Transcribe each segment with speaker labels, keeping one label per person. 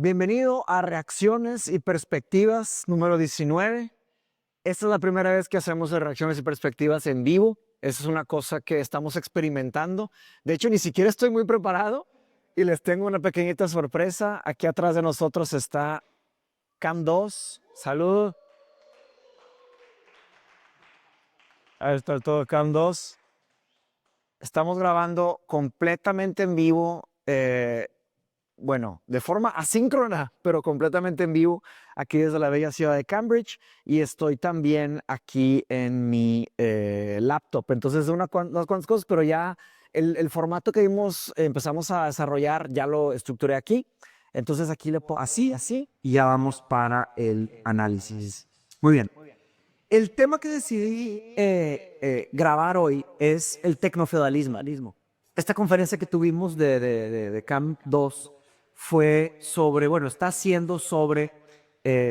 Speaker 1: Bienvenido a Reacciones y Perspectivas número 19. Esta es la primera vez que hacemos Reacciones y Perspectivas en vivo. Esa es una cosa que estamos experimentando. De hecho, ni siquiera estoy muy preparado y les tengo una pequeñita sorpresa. Aquí atrás de nosotros está Cam 2. Salud. Ahí está todo Cam 2. Estamos grabando completamente en vivo. Bueno, de forma asíncrona, pero completamente en vivo, aquí desde la bella ciudad de Cambridge, y estoy también aquí en mi laptop. Entonces, unas cuantas cosas, pero ya el formato que empezamos a desarrollar, ya lo estructuré aquí. Entonces, aquí le pongo así, y ya vamos para el análisis. Muy bien. El tema que decidí grabar hoy es el tecnofeudalismo. Esta conferencia que tuvimos de Camp 2 fue sobre, bueno, está siendo sobre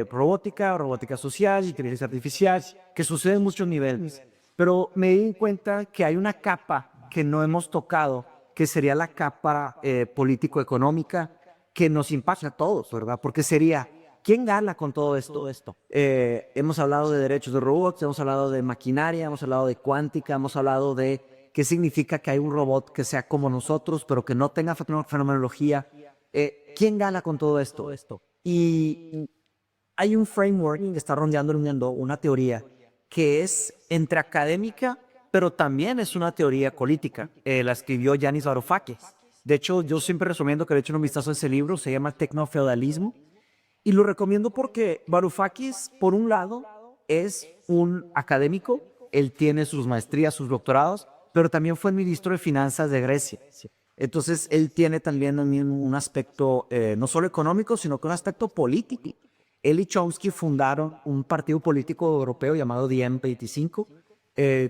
Speaker 1: robótica social, inteligencia artificial, que sucede en muchos niveles. Pero me di cuenta que hay una capa que no hemos tocado, que sería la capa político-económica, que nos impacta a todos, ¿verdad? Porque sería, ¿quién gana con todo esto? Hemos hablado de derechos de robots, hemos hablado de maquinaria, hemos hablado de cuántica, hemos hablado de qué significa que hay un robot que sea como nosotros, pero que no tenga fenomenología. ¿Quién gana con todo esto? Y hay un framework que está rondeando el mundo, una teoría que es entre académica, pero también es una teoría política. La escribió Yanis Varoufakis. De hecho, yo siempre recomiendo que le echen un vistazo a ese libro, se llama Tecnofeudalismo. Y lo recomiendo porque Varoufakis, por un lado, es un académico, él tiene sus maestrías, sus doctorados, pero también fue ministro de Finanzas de Grecia. Entonces, él tiene también un aspecto no solo económico, sino que un aspecto político. Él y Chomsky fundaron un partido político europeo llamado DiEM25.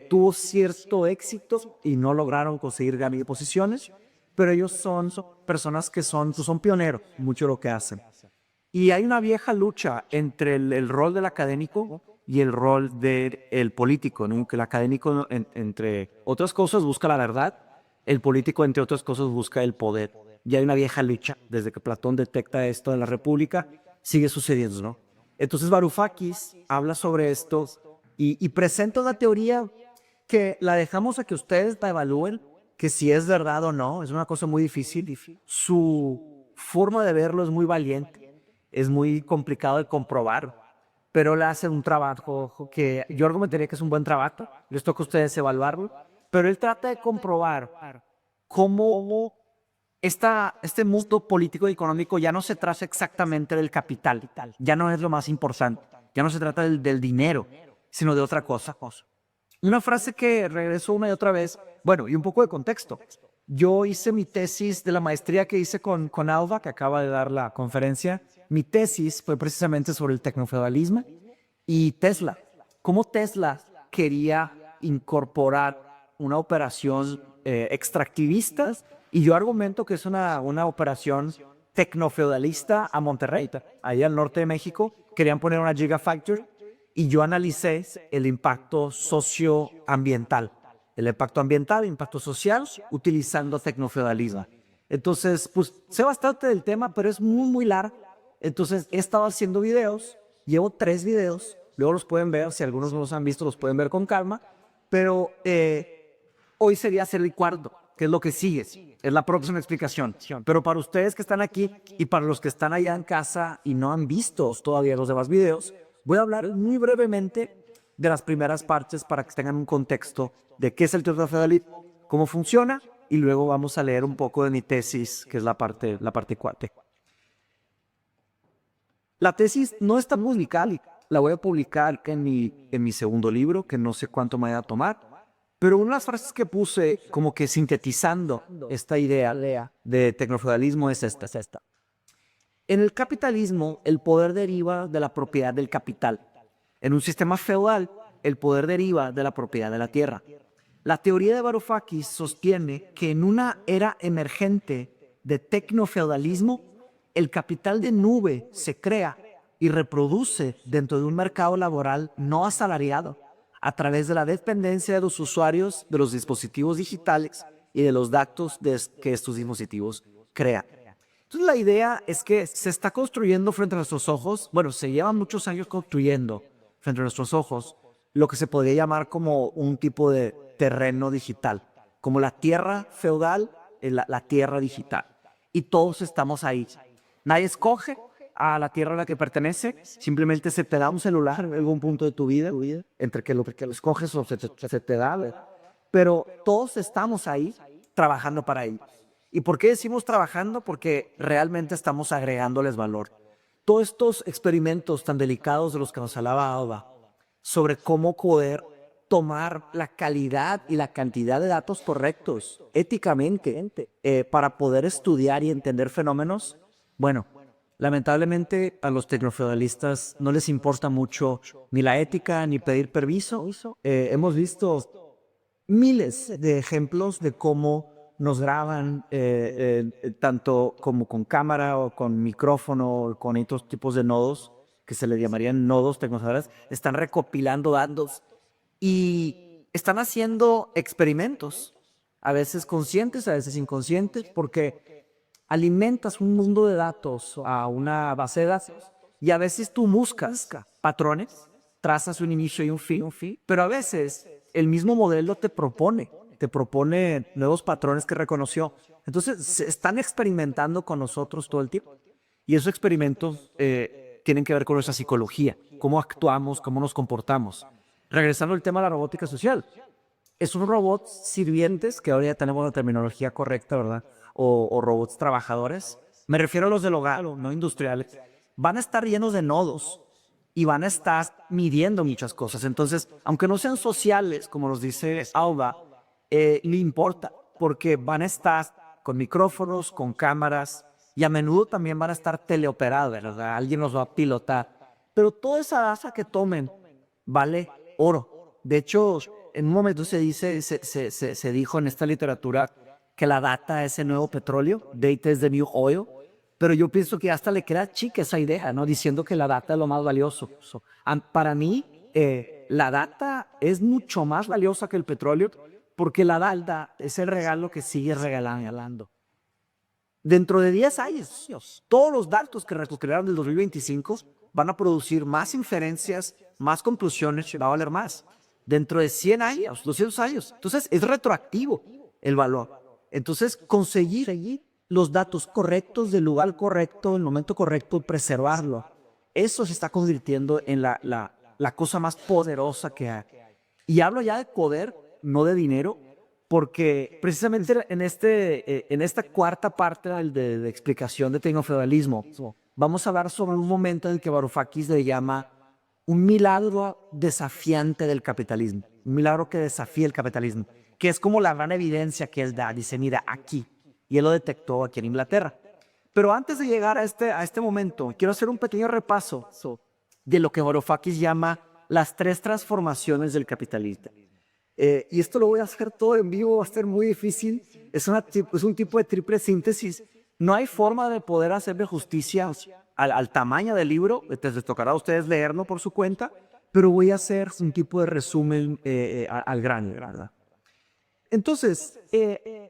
Speaker 1: Tuvo cierto éxito y no lograron conseguir grandes posiciones, pero ellos son personas que son pioneros, mucho de lo que hacen. Y hay una vieja lucha entre el rol del académico y el rol del político, ¿no? Que el académico, entre otras cosas, busca la verdad, el político, entre otras cosas, busca el poder. Y hay una vieja lucha, desde que Platón detecta esto en la República, sigue sucediendo, ¿no? Entonces Varoufakis habla sobre esto y presenta una teoría que la dejamos a que ustedes la evalúen, que si es verdad o no, es una cosa muy difícil. Su forma de verlo es muy valiente, es muy complicado de comprobar, pero él hace un trabajo que yo argumentaría que es un buen trabajo, les toca a ustedes evaluarlo, pero él trata de comprobar cómo este mundo político y económico ya no se trata exactamente del capital, ya no es lo más importante, ya no se trata del dinero, sino de otra cosa. Una frase que regreso una y otra vez, bueno, y un poco de contexto. Yo hice mi tesis de la maestría que hice con Alba, que acaba de dar la conferencia. Mi tesis fue precisamente sobre el tecnofeudalismo y Tesla. Cómo Tesla quería incorporar una operación extractivista, y yo argumento que es una operación tecnofeudalista a Monterrey, ahí al norte de México. Querían poner una Gigafactory y yo analicé el impacto socioambiental, el impacto social, utilizando tecnofeudalismo. Entonces, pues sé bastante del tema, pero es muy largo. Entonces, he estado haciendo videos, llevo 3 videos, luego los pueden ver, si algunos no los han visto, los pueden ver con calma, pero hoy sería hacer el cuarto, que es lo que sigue, es la próxima explicación. Pero para ustedes que están aquí y para los que están allá en casa y no han visto todavía los demás videos, voy a hablar muy brevemente de las primeras partes para que tengan un contexto de qué es el tecnofeudalismo, cómo funciona, y luego vamos a leer un poco de mi tesis, que es la parte 4. La tesis no está publicada, la voy a publicar en mi segundo libro, que no sé cuánto me vaya a tomar, pero una de las frases que puse como que sintetizando esta idea de tecnofeudalismo es esta. En el capitalismo, el poder deriva de la propiedad del capital. En un sistema feudal, el poder deriva de la propiedad de la tierra. La teoría de Varoufakis sostiene que en una era emergente de tecnofeudalismo, el capital de nube se crea y reproduce dentro de un mercado laboral no asalariado a través de la dependencia de los usuarios de los dispositivos digitales y de los datos que estos dispositivos crean.
Speaker 2: Entonces la idea es que se está construyendo frente a nuestros ojos, bueno, se llevan muchos años construyendo frente a nuestros ojos lo que se podría llamar como un tipo de terreno digital, como la tierra feudal, la tierra digital. Y todos estamos ahí. Nadie escoge a la tierra a la que pertenece, simplemente se te da un celular en algún punto de tu vida, entre que lo escoges o se te da, ¿verdad? Pero todos estamos ahí trabajando para ellos. ¿Y por qué decimos trabajando? Porque realmente estamos agregándoles valor. Todos estos experimentos tan delicados de los que nos hablaba Alba, sobre cómo poder tomar la calidad y la cantidad de datos correctos éticamente para poder estudiar y entender fenómenos, bueno, lamentablemente a los tecnofeudalistas no les importa mucho ni la ética ni pedir permiso. Hemos visto miles de ejemplos de cómo nos graban tanto como con cámara o con micrófono o con otros tipos de nodos que se le llamarían nodos tecnofederales, están recopilando datos y están haciendo experimentos, a veces conscientes, a veces inconscientes, porque alimentas un mundo de datos a una base de datos y a veces tú buscas patrones, trazas un inicio y un fin, pero a veces el mismo modelo te propone nuevos patrones que reconoció. Entonces, se están experimentando con nosotros todo el tiempo. Y esos experimentos tienen que ver con nuestra psicología, cómo actuamos, cómo nos comportamos. Regresando al tema de la robótica social, esos robots sirvientes, que ahora ya tenemos la terminología correcta, ¿verdad? O robots trabajadores. Me refiero a los del hogar, no industriales. Van a estar llenos de nodos y van a estar midiendo muchas cosas. Entonces, aunque no sean sociales, como nos dice Alba, le importa, porque van a estar con micrófonos, con cámaras, y a menudo también van a estar teleoperados, ¿verdad? Alguien los va a pilotar. Pero toda esa data que tomen vale oro. De hecho, en un momento se dijo en esta literatura que la data es el nuevo petróleo, data is the new oil, pero yo pienso que hasta le queda chica esa idea, ¿no? Diciendo que la data es lo más valioso. Para mí, la data es mucho más valiosa que el petróleo porque la data es el regalo que sigue regalando. Dentro de 10 años, todos los datos que recopilaron del 2025 van a producir más inferencias, más conclusiones, va a valer más. Dentro de 100 años, 200 años. Entonces, es retroactivo el valor. Entonces, conseguir los datos correctos del lugar correcto, en el momento correcto, preservarlo, eso se está convirtiendo en la cosa más poderosa que hay. Y hablo ya de poder, no de dinero, porque precisamente en esta cuarta parte de explicación de tecnofeudalismo, vamos a hablar sobre un momento en el que Varoufakis le llama un milagro desafiante del capitalismo, un milagro que desafía el capitalismo, que es como la gran evidencia que él da. Dice, mira, aquí, y él lo detectó aquí en Inglaterra. Pero antes de llegar a este momento, quiero hacer un pequeño repaso de lo que Varoufakis llama las 3 transformaciones del capitalismo. Y esto lo voy a hacer todo en vivo, va a ser muy difícil. Es un tipo de triple síntesis. No hay forma de poder hacerle justicia al tamaño del libro. Les tocará a ustedes leerlo por su cuenta, pero voy a hacer un tipo de resumen al grano, ¿verdad? Entonces, esa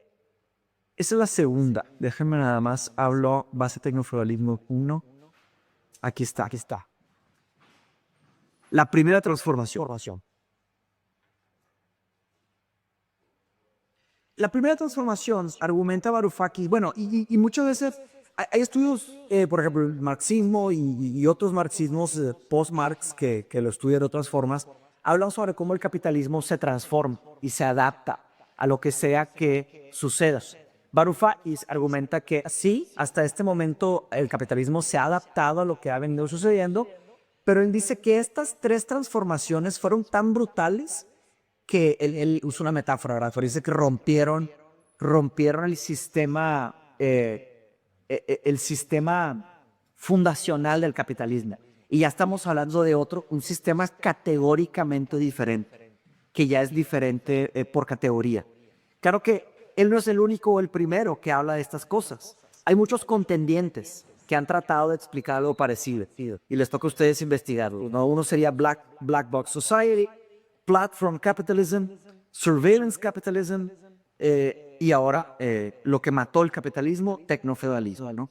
Speaker 2: es la segunda. Déjenme nada más, hablo base tecnofeudalismo 1. Aquí está. La primera transformación. La primera transformación, argumenta Varoufakis, bueno, y muchas veces hay estudios, por ejemplo, el marxismo y otros marxismos post-Marx que lo estudian de otras formas, hablan sobre cómo el capitalismo se transforma y se adapta a lo que sea que suceda. Varoufakis argumenta que sí, hasta este momento el capitalismo se ha adaptado a lo que ha venido sucediendo, pero él dice que estas 3 transformaciones fueron tan brutales que él usa una metáfora, ¿verdad? Pero dice que rompieron el sistema fundacional del capitalismo. Y ya estamos hablando de un sistema categóricamente diferente, que ya es diferente por categoría. Claro que él no es el único o el primero que habla de estas cosas. Hay muchos contendientes que han tratado de explicar algo parecido y les toca a ustedes investigarlo, ¿no? Uno sería Black Box Society, Platform Capitalism, Surveillance Capitalism y ahora lo que mató el capitalismo, tecnofeudalismo, ¿no?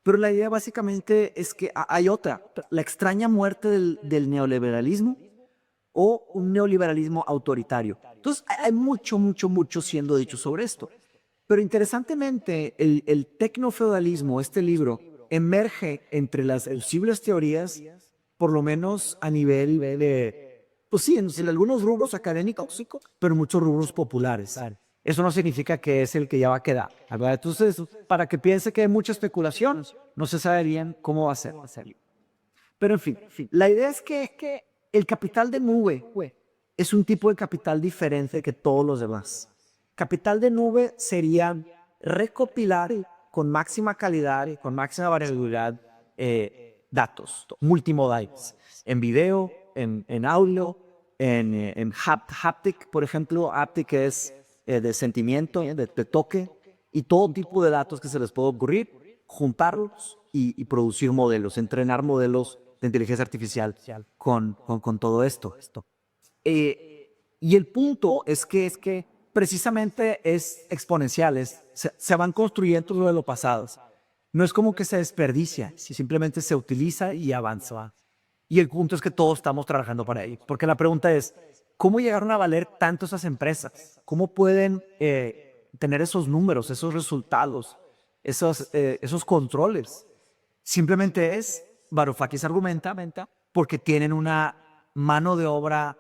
Speaker 2: Pero la idea básicamente es que hay otra, la extraña muerte del neoliberalismo o un neoliberalismo autoritario. Entonces, hay mucho siendo dicho sobre esto. Pero interesantemente, el tecnofeudalismo, este libro, emerge entre las posibles teorías, por lo menos a nivel de, pues sí, en algunos rubros académicos, pero muchos rubros populares. Eso no significa que es el que ya va a quedar, ¿verdad? Entonces, para que piense que hay mucha especulación, no se sabe bien cómo va a ser. Pero en fin, la idea es que el capital de nube es un tipo de capital diferente que todos los demás. Capital de nube sería recopilar con máxima calidad y con máxima variabilidad datos multimodales, en video, en audio, en haptic, por ejemplo. Haptic es de sentimiento, de toque, y todo tipo de datos que se les puede ocurrir, juntarlos y producir modelos, entrenar modelos de inteligencia artificial con todo esto. Y el punto es que precisamente es exponenciales, se van construyendo de lo pasado. No es como que se desperdicia, simplemente se utiliza y avanza. Y el punto es que todos estamos trabajando para ello. Porque la pregunta es, ¿cómo llegaron a valer tanto esas empresas? ¿Cómo pueden tener esos números, esos resultados, esos controles? Simplemente es, Varoufakis argumenta, porque tienen una mano de obra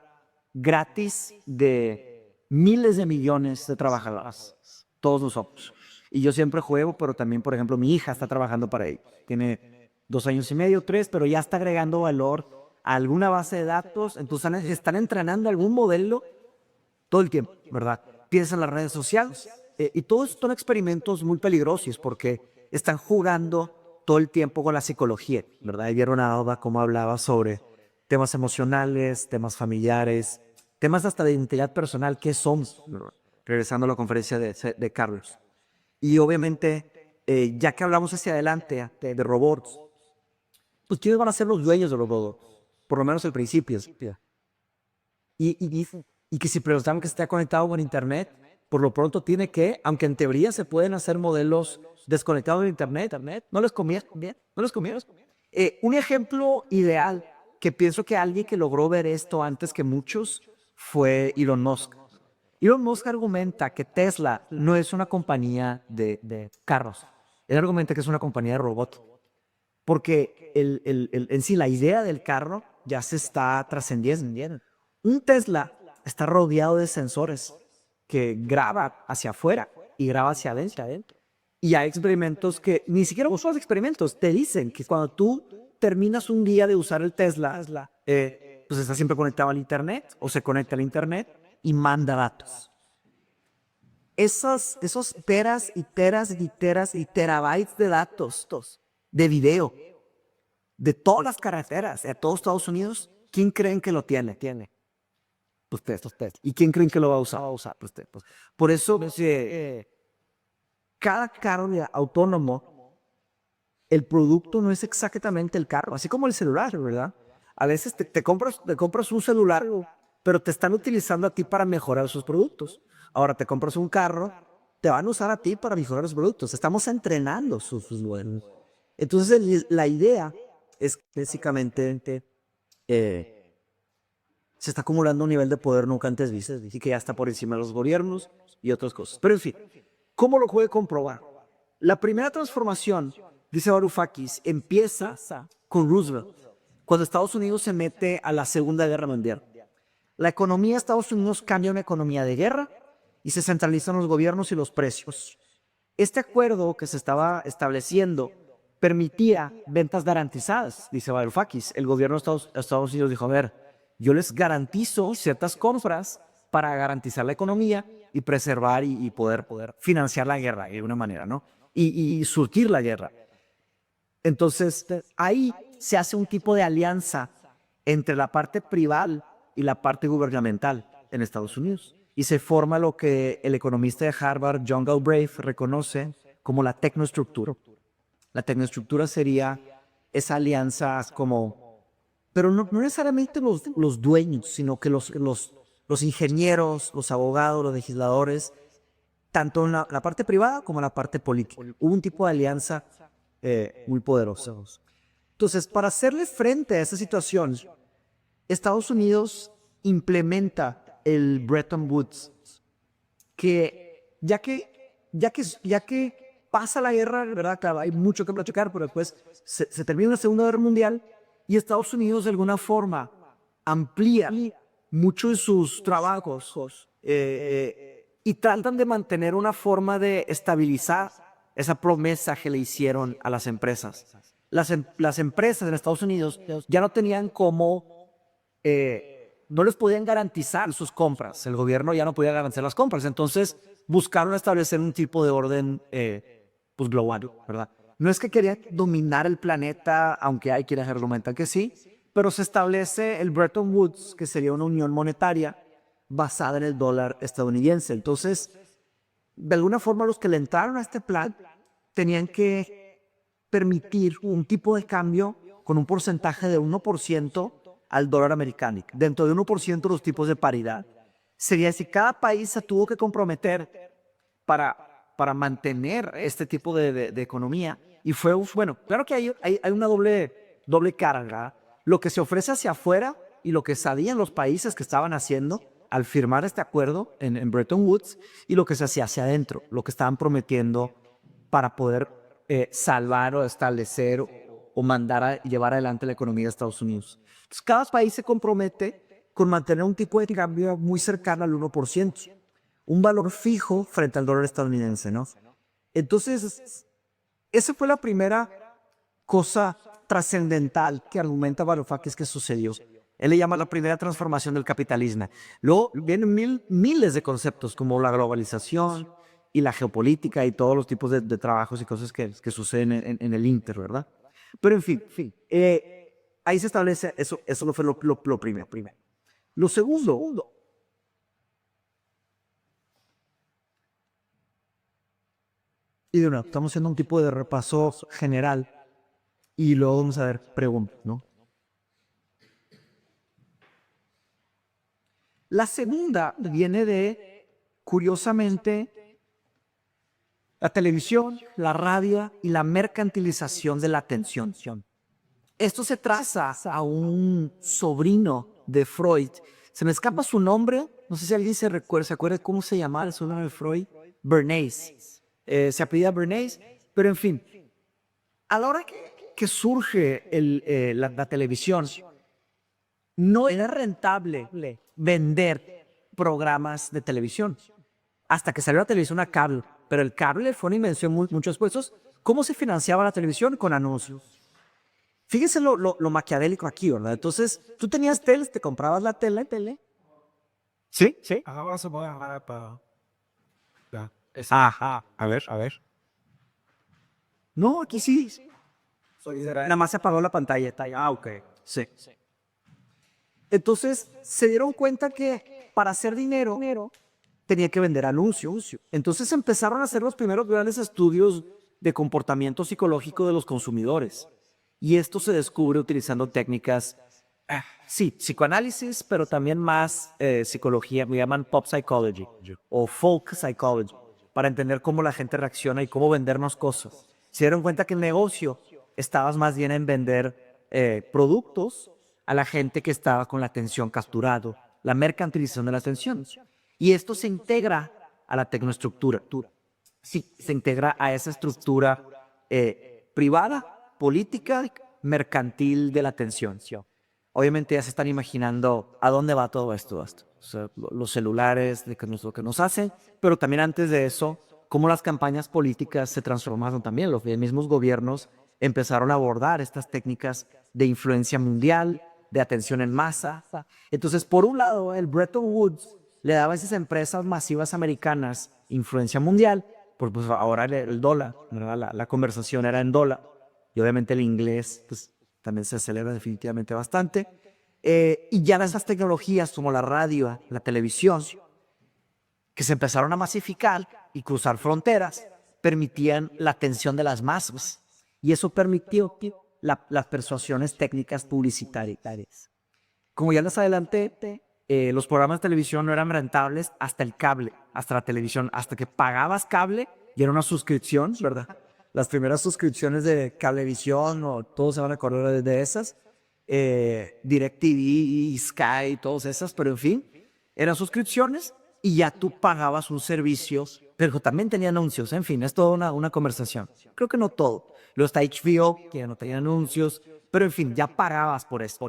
Speaker 2: gratis de miles de millones de trabajadores, todos nosotros. Y yo siempre juego, pero también, por ejemplo, mi hija está trabajando para ello. Tiene 2 años y medio, 3, pero ya está agregando valor a alguna base de datos. Entonces están entrenando algún modelo todo el tiempo, ¿verdad? Piensan en las redes sociales. Y todos son experimentos muy peligrosos porque están jugando todo el tiempo con la psicología, ¿verdad? Y vieron a Alba cómo hablaba sobre temas emocionales, temas familiares, temas hasta de identidad personal, ¿qué somos? Regresando a la conferencia de Carlos. Y obviamente, ya que hablamos hacia adelante de robots, pues ¿quiénes van a ser los dueños de los robots? Por lo menos al principio. Y que si preguntamos que esté conectado con Internet, por lo pronto tiene que, aunque en teoría se pueden hacer modelos desconectados de Internet, ¿no les conviene? ¿No les conviene? Un ejemplo ideal que pienso que alguien que logró ver esto antes que muchos fue Elon Musk. Elon Musk argumenta que Tesla no es una compañía de carros. Él argumenta que es una compañía de robots. Porque en sí la idea del carro ya se está trascendiendo. Un Tesla está rodeado de sensores que graba hacia afuera y graba hacia adentro. Y hay experimentos que, ni siquiera son los experimentos, te dicen que cuando tú terminas un día de usar el Tesla, pues está siempre conectado al Internet o se conecta al Internet y manda datos. Esos teras y teras y teras y terabytes de datos, de video, de todas las carreteras, de todos Estados Unidos, ¿quién creen que lo tiene? Pues Tesla. ¿Y quién creen que lo va a usar? Pues Tesla. Por eso, cada carro autónomo, el producto no es exactamente el carro, así como el celular, ¿verdad? A veces te compras un celular, pero te están utilizando a ti para mejorar sus productos. Ahora te compras un carro, te van a usar a ti para mejorar los productos. Estamos entrenando sus modelos. Entonces, la idea es básicamente se está acumulando un nivel de poder nunca antes visto y que ya está por encima de los gobiernos y otras cosas. Pero en fin, ¿cómo lo puede comprobar? La primera transformación, dice Varoufakis, empieza con Roosevelt, cuando Estados Unidos se mete a la Segunda Guerra Mundial. La economía de Estados Unidos cambia a una economía de guerra y se centralizan los gobiernos y los precios. Este acuerdo que se estaba estableciendo permitía ventas garantizadas, dice Varoufakis. El gobierno de Estados Unidos dijo, a ver, yo les garantizo ciertas compras para garantizar la economía y preservar y poder financiar la guerra de una manera, ¿no? Y surtir la guerra. Entonces, ahí se hace un tipo de alianza entre la parte privada y la parte gubernamental en Estados Unidos. Y se forma lo que el economista de Harvard, John Galbraith, reconoce como la tecnoestructura. La tecnoestructura sería esa alianza como, pero no necesariamente los dueños, sino que los ingenieros, los abogados, los legisladores, tanto en la parte privada como en la parte política. Hubo un tipo de alianza muy poderosos. Entonces, para hacerle frente a esa situación, Estados Unidos implementa el Bretton Woods, que ya que pasa la guerra, ¿verdad? Claro, hay mucho que platicar, pero después se termina la Segunda Guerra Mundial y Estados Unidos de alguna forma amplía muchos de sus trabajos y tratan de mantener una forma de estabilizar esa promesa que le hicieron a las empresas. Las empresas en Estados Unidos ya no tenían no les podían garantizar sus compras. El gobierno ya no podía garantizar las compras. Entonces buscaron establecer un tipo de orden pues global, ¿verdad? No es que querían dominar el planeta, aunque hay quienes argumentan que sí, pero se establece el Bretton Woods, que sería una unión monetaria basada en el dólar estadounidense. Entonces, de alguna forma, los que le entraron a este plan tenían que permitir un tipo de cambio con un porcentaje de 1% al dólar americano. Dentro de 1% los tipos de paridad. Sería decir, cada país se tuvo que comprometer para mantener este tipo de economía. Y fue, bueno, claro que hay una doble carga. Lo que se ofrece hacia afuera y lo que sabían los países que estaban haciendo al firmar este acuerdo en Bretton Woods y lo que se hacía hacia adentro, lo que estaban prometiendo para poder salvar o establecer o mandar a llevar adelante la economía de Estados Unidos. Entonces, cada país se compromete con mantener un tipo de cambio muy cercano al 1%, un valor fijo frente al dólar estadounidense, ¿no? Entonces, esa fue la primera cosa trascendental que argumenta Varoufakis que sucedió. Él le llama la primera transformación del capitalismo. Luego vienen miles de conceptos como la globalización y la geopolítica y todos los tipos de trabajos y cosas que suceden en el Inter, ¿verdad? Pero en fin, ahí se establece, eso no fue lo primero. Lo segundo, y de nuevo, estamos haciendo un tipo de repaso general y luego vamos a ver preguntas, ¿no? La segunda viene de, curiosamente, la televisión, la radio y la mercantilización de la atención. Esto se traza a un sobrino de Freud. Se me escapa su nombre, no sé si alguien se acuerda cómo se llamaba el sobrino de Freud. Bernays. Se apellida Bernays, pero en fin. A la hora que surge la televisión, no era rentable vender programas de televisión hasta que salió la televisión a cable. Pero el cable fue una invención muchos puestos. ¿Cómo se financiaba la televisión? Con anuncios. Fíjense lo maquiavélico aquí, ¿verdad? Entonces, tú tenías teles, te comprabas la tele. ¿Sí?
Speaker 3: Vamos a poner para... Ya.
Speaker 2: Ajá.
Speaker 3: A ver.
Speaker 2: No, aquí sí. Nada más se apagó la pantalla. Ok. Sí. Entonces, se dieron cuenta que para hacer dinero tenía que vender anuncios. Entonces empezaron a hacer los primeros grandes estudios de comportamiento psicológico de los consumidores. Y esto se descubre utilizando técnicas, sí, psicoanálisis, pero también más psicología, me llaman pop psychology o folk psychology, para entender cómo la gente reacciona y cómo vendernos cosas. Se dieron cuenta que el negocio estaba más bien en vender productos a la gente que estaba con la atención capturado, la mercantilización de la atención. Y esto se integra a la tecnoestructura. Sí, se integra a esa estructura privada, política, mercantil de la atención. Obviamente ya se están imaginando a dónde va todo esto. O sea, los celulares, lo que nos hacen, pero también antes de eso, cómo las campañas políticas se transformaron también. Los mismos gobiernos empezaron a abordar estas técnicas de influencia mundial, de atención en masa. Entonces, por un lado, el Bretton Woods le daba a esas empresas masivas americanas influencia mundial, pues ahora el dólar, ¿verdad? La conversación era en dólar, y obviamente el inglés pues, también se acelera definitivamente bastante. Y ya esas tecnologías como la radio, la televisión, que se empezaron a masificar y cruzar fronteras, permitían la atención de las masas. Y eso permitió las persuasiones técnicas publicitarias. Como ya les adelanté, los programas de televisión no eran rentables hasta el cable, hasta la televisión, hasta que pagabas cable y era una suscripción, ¿verdad? las primeras suscripciones de Cablevisión, o todos se van a acordar de esas, DirecTV, Sky, todas esas, pero en fin, eran suscripciones y ya tú pagabas un servicio, pero también tenía anuncios, en fin, es toda una conversación. Creo que no todo. Luego está HBO, que ya no tenía anuncios, pero en fin, ya pagabas por esto.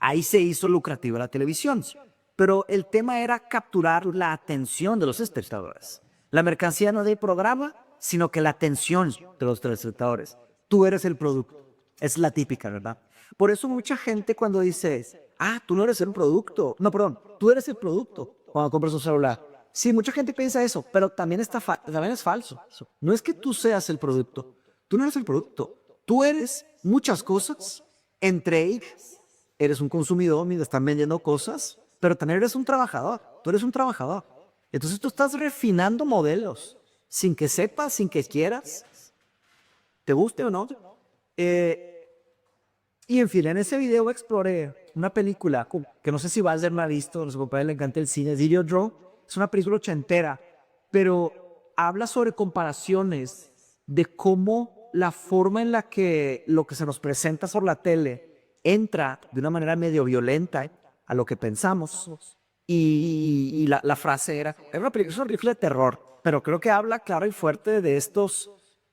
Speaker 2: Ahí se hizo lucrativa la televisión. Pero el tema era capturar la atención de los espectadores. La mercancía no de programa, sino que la atención de los telespectadores. Tú eres el producto. Es la típica, ¿verdad? Por eso mucha gente cuando dice, tú no eres el producto. No, perdón, tú eres el producto cuando compras un celular. Sí, mucha gente piensa eso, pero también es falso. No es que tú seas el producto. Tú no eres el producto. Tú eres muchas cosas, entre ellas eres un consumidor mientras están vendiendo cosas, pero también eres un trabajador. Tú eres un trabajador. Entonces tú estás refinando modelos sin que sepas, sin que quieras, te guste o no. Y en fin, en ese video exploré una película que no sé si Valder la ha visto, a su papá le encanta el cine, Videodrome. Es una película ochentera, pero habla sobre comparaciones de cómo la forma en la que lo que se nos presenta por la tele entra de una manera medio violenta a lo que pensamos. Y la frase era una película, es un rifle de terror, pero creo que habla claro y fuerte de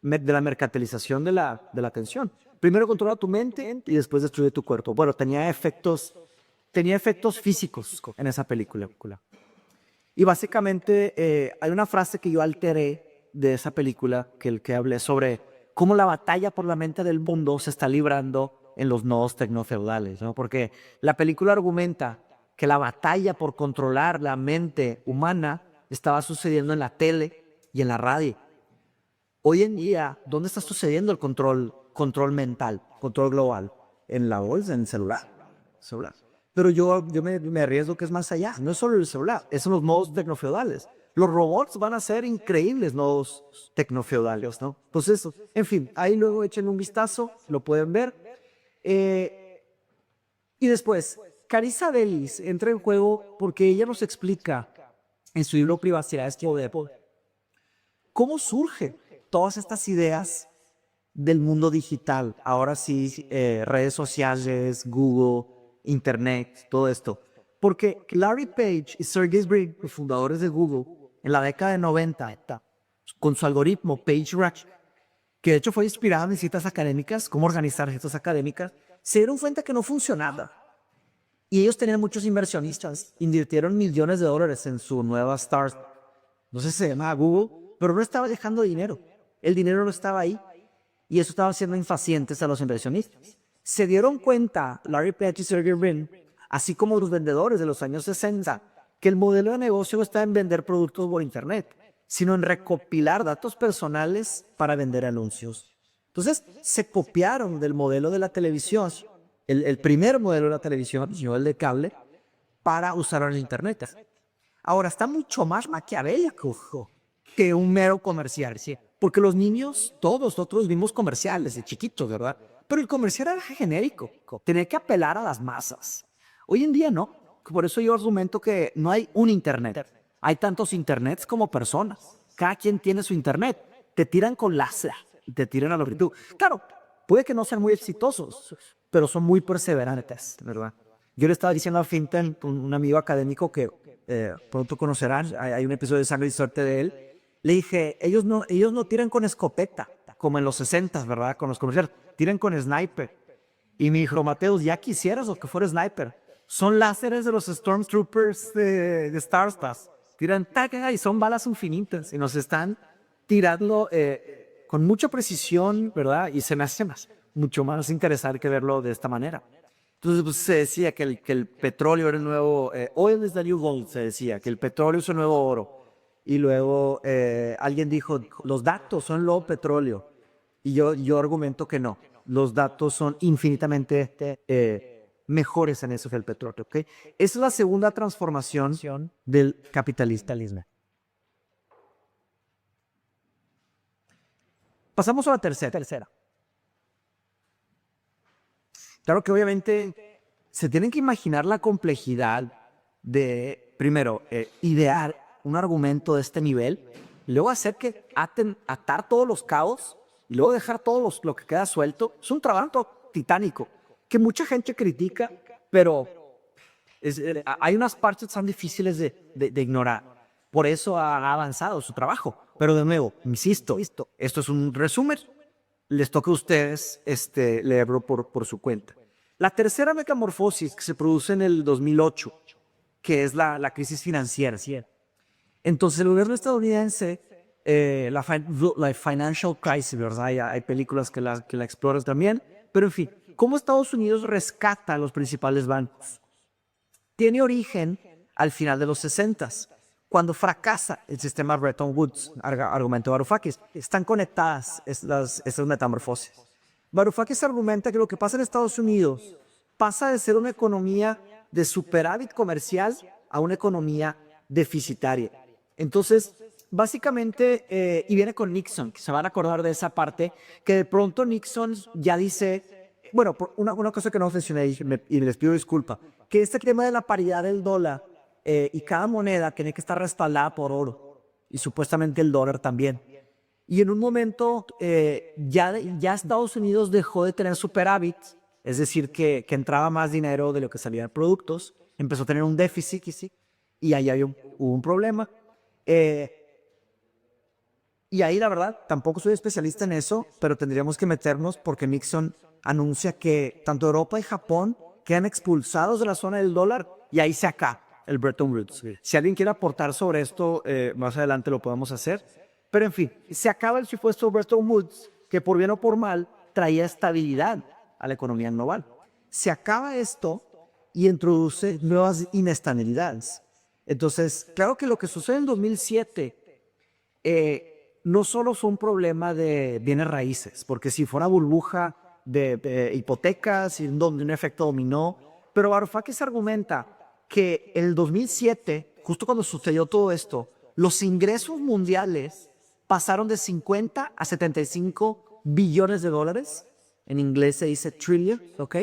Speaker 2: de la mercantilización de la atención. Primero controla tu mente y después destruye tu cuerpo. Bueno, tenía efectos físicos en esa película. Y básicamente hay una frase que yo alteré de esa película que hablé sobre cómo la batalla por la mente del mundo se está librando en los nodos tecnofeudales, ¿no? Porque la película argumenta que la batalla por controlar la mente humana estaba sucediendo en la tele y en la radio. Hoy en día, ¿dónde está sucediendo el control mental, control global? En la bolsa, en el celular. Pero yo me arriesgo que es más allá. No es solo el celular, es en los nodos tecnofeudales. Los robots van a ser increíbles nodos tecnofeudales, ¿no? Pues eso, en fin, ahí luego echen un vistazo, lo pueden ver. Y después, Carissa Bellis entra en juego porque ella nos explica en su libro Privacidad es Poder cómo surgen todas estas ideas del mundo digital. Ahora sí, redes sociales, Google, Internet, todo esto. Porque Larry Page y Sergey Brin, los fundadores de Google, en la década de 90, con su algoritmo PageRank, que de hecho fue inspirado en citas académicas, cómo organizar citas académicas, se dieron cuenta que no funcionaba. Y ellos tenían muchos inversionistas, invirtieron millones de dólares en su nueva startup. No sé si se llamaba Google, pero no estaba dejando dinero. El dinero no estaba ahí. Y eso estaba haciendo impacientes a los inversionistas. Se dieron cuenta, Larry Page y Sergey Brin, así como los vendedores de los años 60, que el modelo de negocio no está en vender productos por Internet, sino en recopilar datos personales para vender anuncios. Entonces, se copiaron del modelo de la televisión, el primer modelo de la televisión, no el de cable, para usarlo en Internet. Ahora, está mucho más maquiavélico que un mero comercial, ¿sí? Porque los niños, todos nosotros vimos comerciales de chiquitos, ¿verdad? Pero el comercial era genérico, tenía que apelar a las masas. Hoy en día no. Por eso yo argumento que no hay un Internet. Hay tantos Internets como personas. Cada quien tiene su Internet. Te tiran con láser, te tiran a lo que tú. Claro, puede que no sean muy exitosos, pero son muy perseverantes, ¿verdad? Yo le estaba diciendo a Fintan, un amigo académico que pronto conocerán, hay un episodio de Sangre y Suerte de él. Le dije, ellos no tiran con escopeta, como en los 60, ¿verdad? Con los comerciales, tiran con sniper. Y me dijo, Mateus, ya quisieras o que fuera sniper. Son láseres de los Stormtroopers de Star Wars. Tiran taca y son balas infinitas. Y nos están tirando con mucha precisión, ¿verdad? Y se me hace mucho más interesante que verlo de esta manera. Entonces pues, se decía que el petróleo era el nuevo, oil is the new gold, se decía, que el petróleo es el nuevo oro. Y luego alguien dijo, los datos son lo petróleo. Y yo argumento que no, los datos son infinitamente mejores en eso que el petróleo. ¿Okay? Esa es la segunda transformación del capitalismo. Pasamos a la tercera. Claro que obviamente se tienen que imaginar la complejidad de, primero, idear un argumento de este nivel, luego hacer que atar todos los cabos y luego dejar todo lo que queda suelto, es un trabajo titánico que mucha gente critica, pero hay unas partes tan difíciles de ignorar. Por eso ha avanzado su trabajo. Pero de nuevo, insisto, esto es un resumen. Les toca a ustedes leerlo por su cuenta. La tercera metamorfosis que se produce en el 2008, que es la crisis financiera. Entonces el gobierno estadounidense, la Financial Crisis, ¿verdad? Hay películas que la exploran también, pero en fin, ¿cómo Estados Unidos rescata a los principales bancos? Tiene origen al final de los 60s, cuando fracasa el sistema Bretton Woods, argumento Varoufakis. Están conectadas estas metamorfosis. Varoufakis argumenta que lo que pasa en Estados Unidos pasa de ser una economía de superávit comercial a una economía deficitaria. Entonces, básicamente, y viene con Nixon, que se van a acordar de esa parte, que de pronto Nixon ya dice, bueno, una cosa que no mencioné y les pido disculpa, que este tema de la paridad del dólar y cada moneda tiene que estar respaldada por oro, y supuestamente el dólar también. Y en un momento ya Estados Unidos dejó de tener superávit, es decir, que entraba más dinero de lo que salía de productos, empezó a tener un déficit y ahí hubo un problema. Y ahí la verdad, tampoco soy especialista en eso, pero tendríamos que meternos porque Nixon anuncia que tanto Europa y Japón quedan expulsados de la zona del dólar y ahí se acaba el Bretton Woods. Sí. Si alguien quiere aportar sobre esto, más adelante lo podemos hacer. Pero en fin, se acaba el supuesto Bretton Woods, que por bien o por mal traía estabilidad a la economía global. Se acaba esto y introduce nuevas inestabilidades. Entonces, claro que lo que sucede en 2007 no solo fue un problema de bienes raíces, porque si fue una burbuja de hipotecas y un efecto dominó, pero Varoufakis argumenta que en el 2007, justo cuando sucedió todo esto, los ingresos mundiales pasaron de 50 a 75 billones de dólares. En inglés se dice trillion, ¿ok?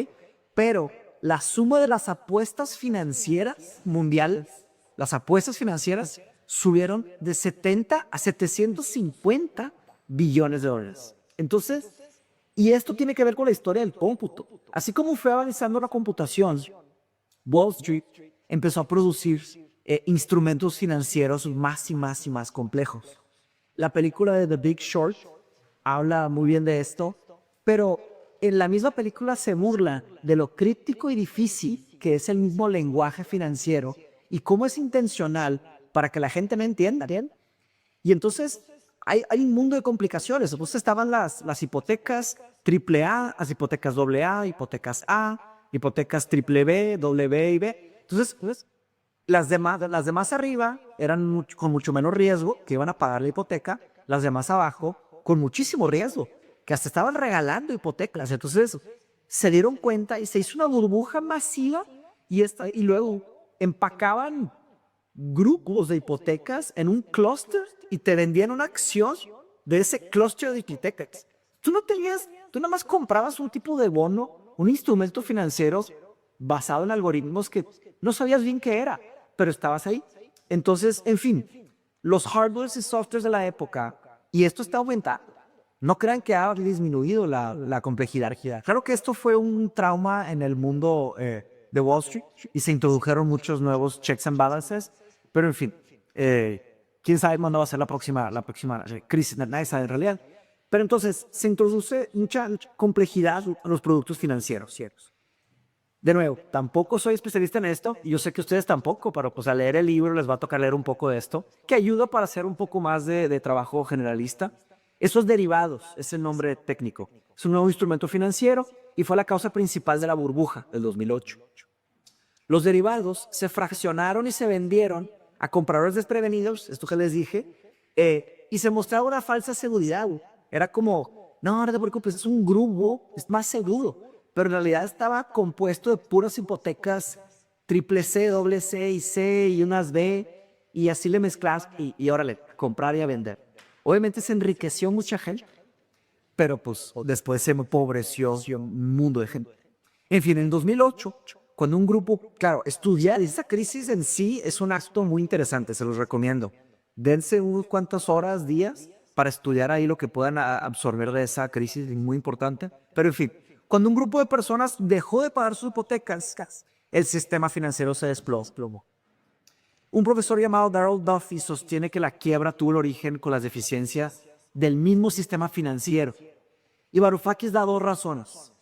Speaker 2: Pero la suma de las apuestas financieras mundiales, las apuestas financieras subieron de 70 a 750 billones de dólares. Entonces, y esto tiene que ver con la historia del cómputo. Así como fue avanzando la computación, Wall Street empezó a producir instrumentos financieros más y más y más complejos. La película de The Big Short habla muy bien de esto, pero en la misma película se burla de lo críptico y difícil que es el mismo lenguaje financiero y cómo es intencional para que la gente no entienda. Y entonces hay un mundo de complicaciones. Entonces estaban las hipotecas AAA, las hipotecas AA, hipotecas A, hipotecas triple B, W y B. Entonces las demás arriba eran con mucho menos riesgo, que iban a pagar la hipoteca. Las demás abajo con muchísimo riesgo, que hasta estaban regalando hipotecas. Entonces se dieron cuenta y se hizo una burbuja masiva y luego empacaban grupos de hipotecas en un clúster y te vendían una acción de ese clúster de hipotecas. Tú nada más comprabas un tipo de bono, un instrumento financiero basado en algoritmos que no sabías bien qué era, pero estabas ahí. Entonces, en fin, los hardwares y softwares de la época, y esto está aumentando. No crean que ha disminuido la complejidad. Claro que esto fue un trauma en el mundo de Wall Street y se introdujeron muchos nuevos checks and balances, pero en fin, quién sabe cuándo va a ser la próxima crisis, nadie sabe en realidad. Pero entonces se introduce mucha complejidad a los productos financieros. De nuevo, tampoco soy especialista en esto y yo sé que ustedes tampoco, pero pues al leer el libro les va a tocar leer un poco de esto, que ayuda para hacer un poco más de trabajo generalista. Esos derivados es el nombre técnico. Es un nuevo instrumento financiero y fue la causa principal de la burbuja del 2008. Los derivados se fraccionaron y se vendieron a compradores desprevenidos, esto que les dije, y se mostraba una falsa seguridad. Era como, no te preocupes, es un grupo, es más seguro. Pero en realidad estaba compuesto de puras hipotecas triple C, doble C y C y unas B, y así le mezclas y órale, comprar y a vender. Obviamente se enriqueció mucha gente, pero pues después se empobreció un mundo de gente. En fin, en 2008, cuando un grupo, claro, estudiar esa crisis en sí es un acto muy interesante, se los recomiendo. Dense unas cuantas horas, días, para estudiar ahí lo que puedan absorber de esa crisis muy importante. Pero en fin, cuando un grupo de personas dejó de pagar sus hipotecas, el sistema financiero se desplomó. Un profesor llamado Darrell Duffy sostiene que la quiebra tuvo el origen con las deficiencias del mismo sistema financiero. Y Varoufakis da dos razones.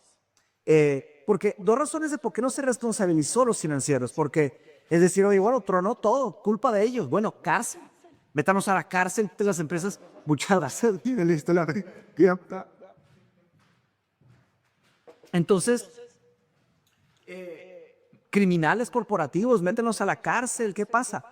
Speaker 2: Porque dos razones de por qué no se responsabilizó los financieros. Porque, es decir, oye, bueno, tronó todo, culpa de ellos. Bueno, cárcel. Métanos a la cárcel de las empresas. Muchas gracias. Entonces, criminales corporativos, métenos a la cárcel. ¿Qué pasa?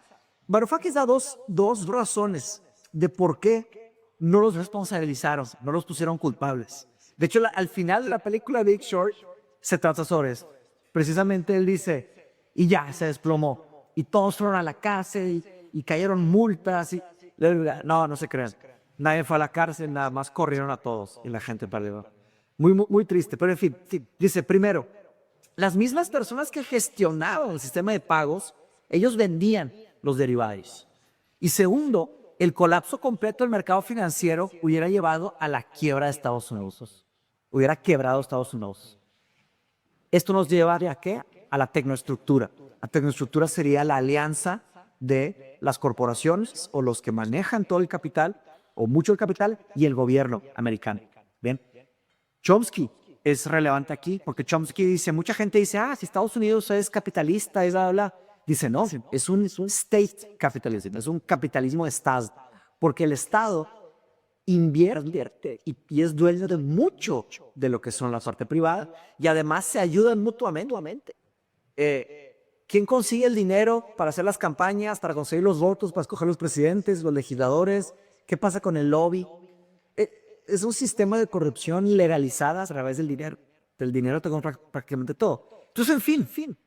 Speaker 2: Varoufakis da dos razones de por qué no los responsabilizaron, no los pusieron culpables. De hecho, al final de la película Big Short se trata sobre eso. Precisamente él dice, y ya se desplomó, y todos fueron a la cárcel, y cayeron multas, y no se crean. Nadie fue a la cárcel, nada más corrieron a todos, y la gente perdió. Muy triste, pero en fin, dice, primero, las mismas personas que gestionaban el sistema de pagos, ellos vendían los derivados. Y segundo, el colapso completo del mercado financiero hubiera llevado a la quiebra de Estados Unidos. Hubiera quebrado Estados Unidos. Esto nos llevaría ¿a qué? A la tecnoestructura. La tecnoestructura sería la alianza de las corporaciones o los que manejan todo el capital o mucho el capital y el gobierno americano. Bien. Chomsky es relevante aquí porque Chomsky dice, mucha gente dice, si Estados Unidos es capitalista, es bla, bla. Dice, no, es un state capitalism, es un capitalismo de Estado, porque el Estado invierte y es dueño de mucho de lo que son la parte privada y además se ayudan mutuamente. ¿Quién consigue el dinero para hacer las campañas, para conseguir los votos, para escoger los presidentes, los legisladores? ¿Qué pasa con el lobby? Es un sistema de corrupción legalizada a través del dinero. Del dinero te compra prácticamente todo. Entonces, en fin.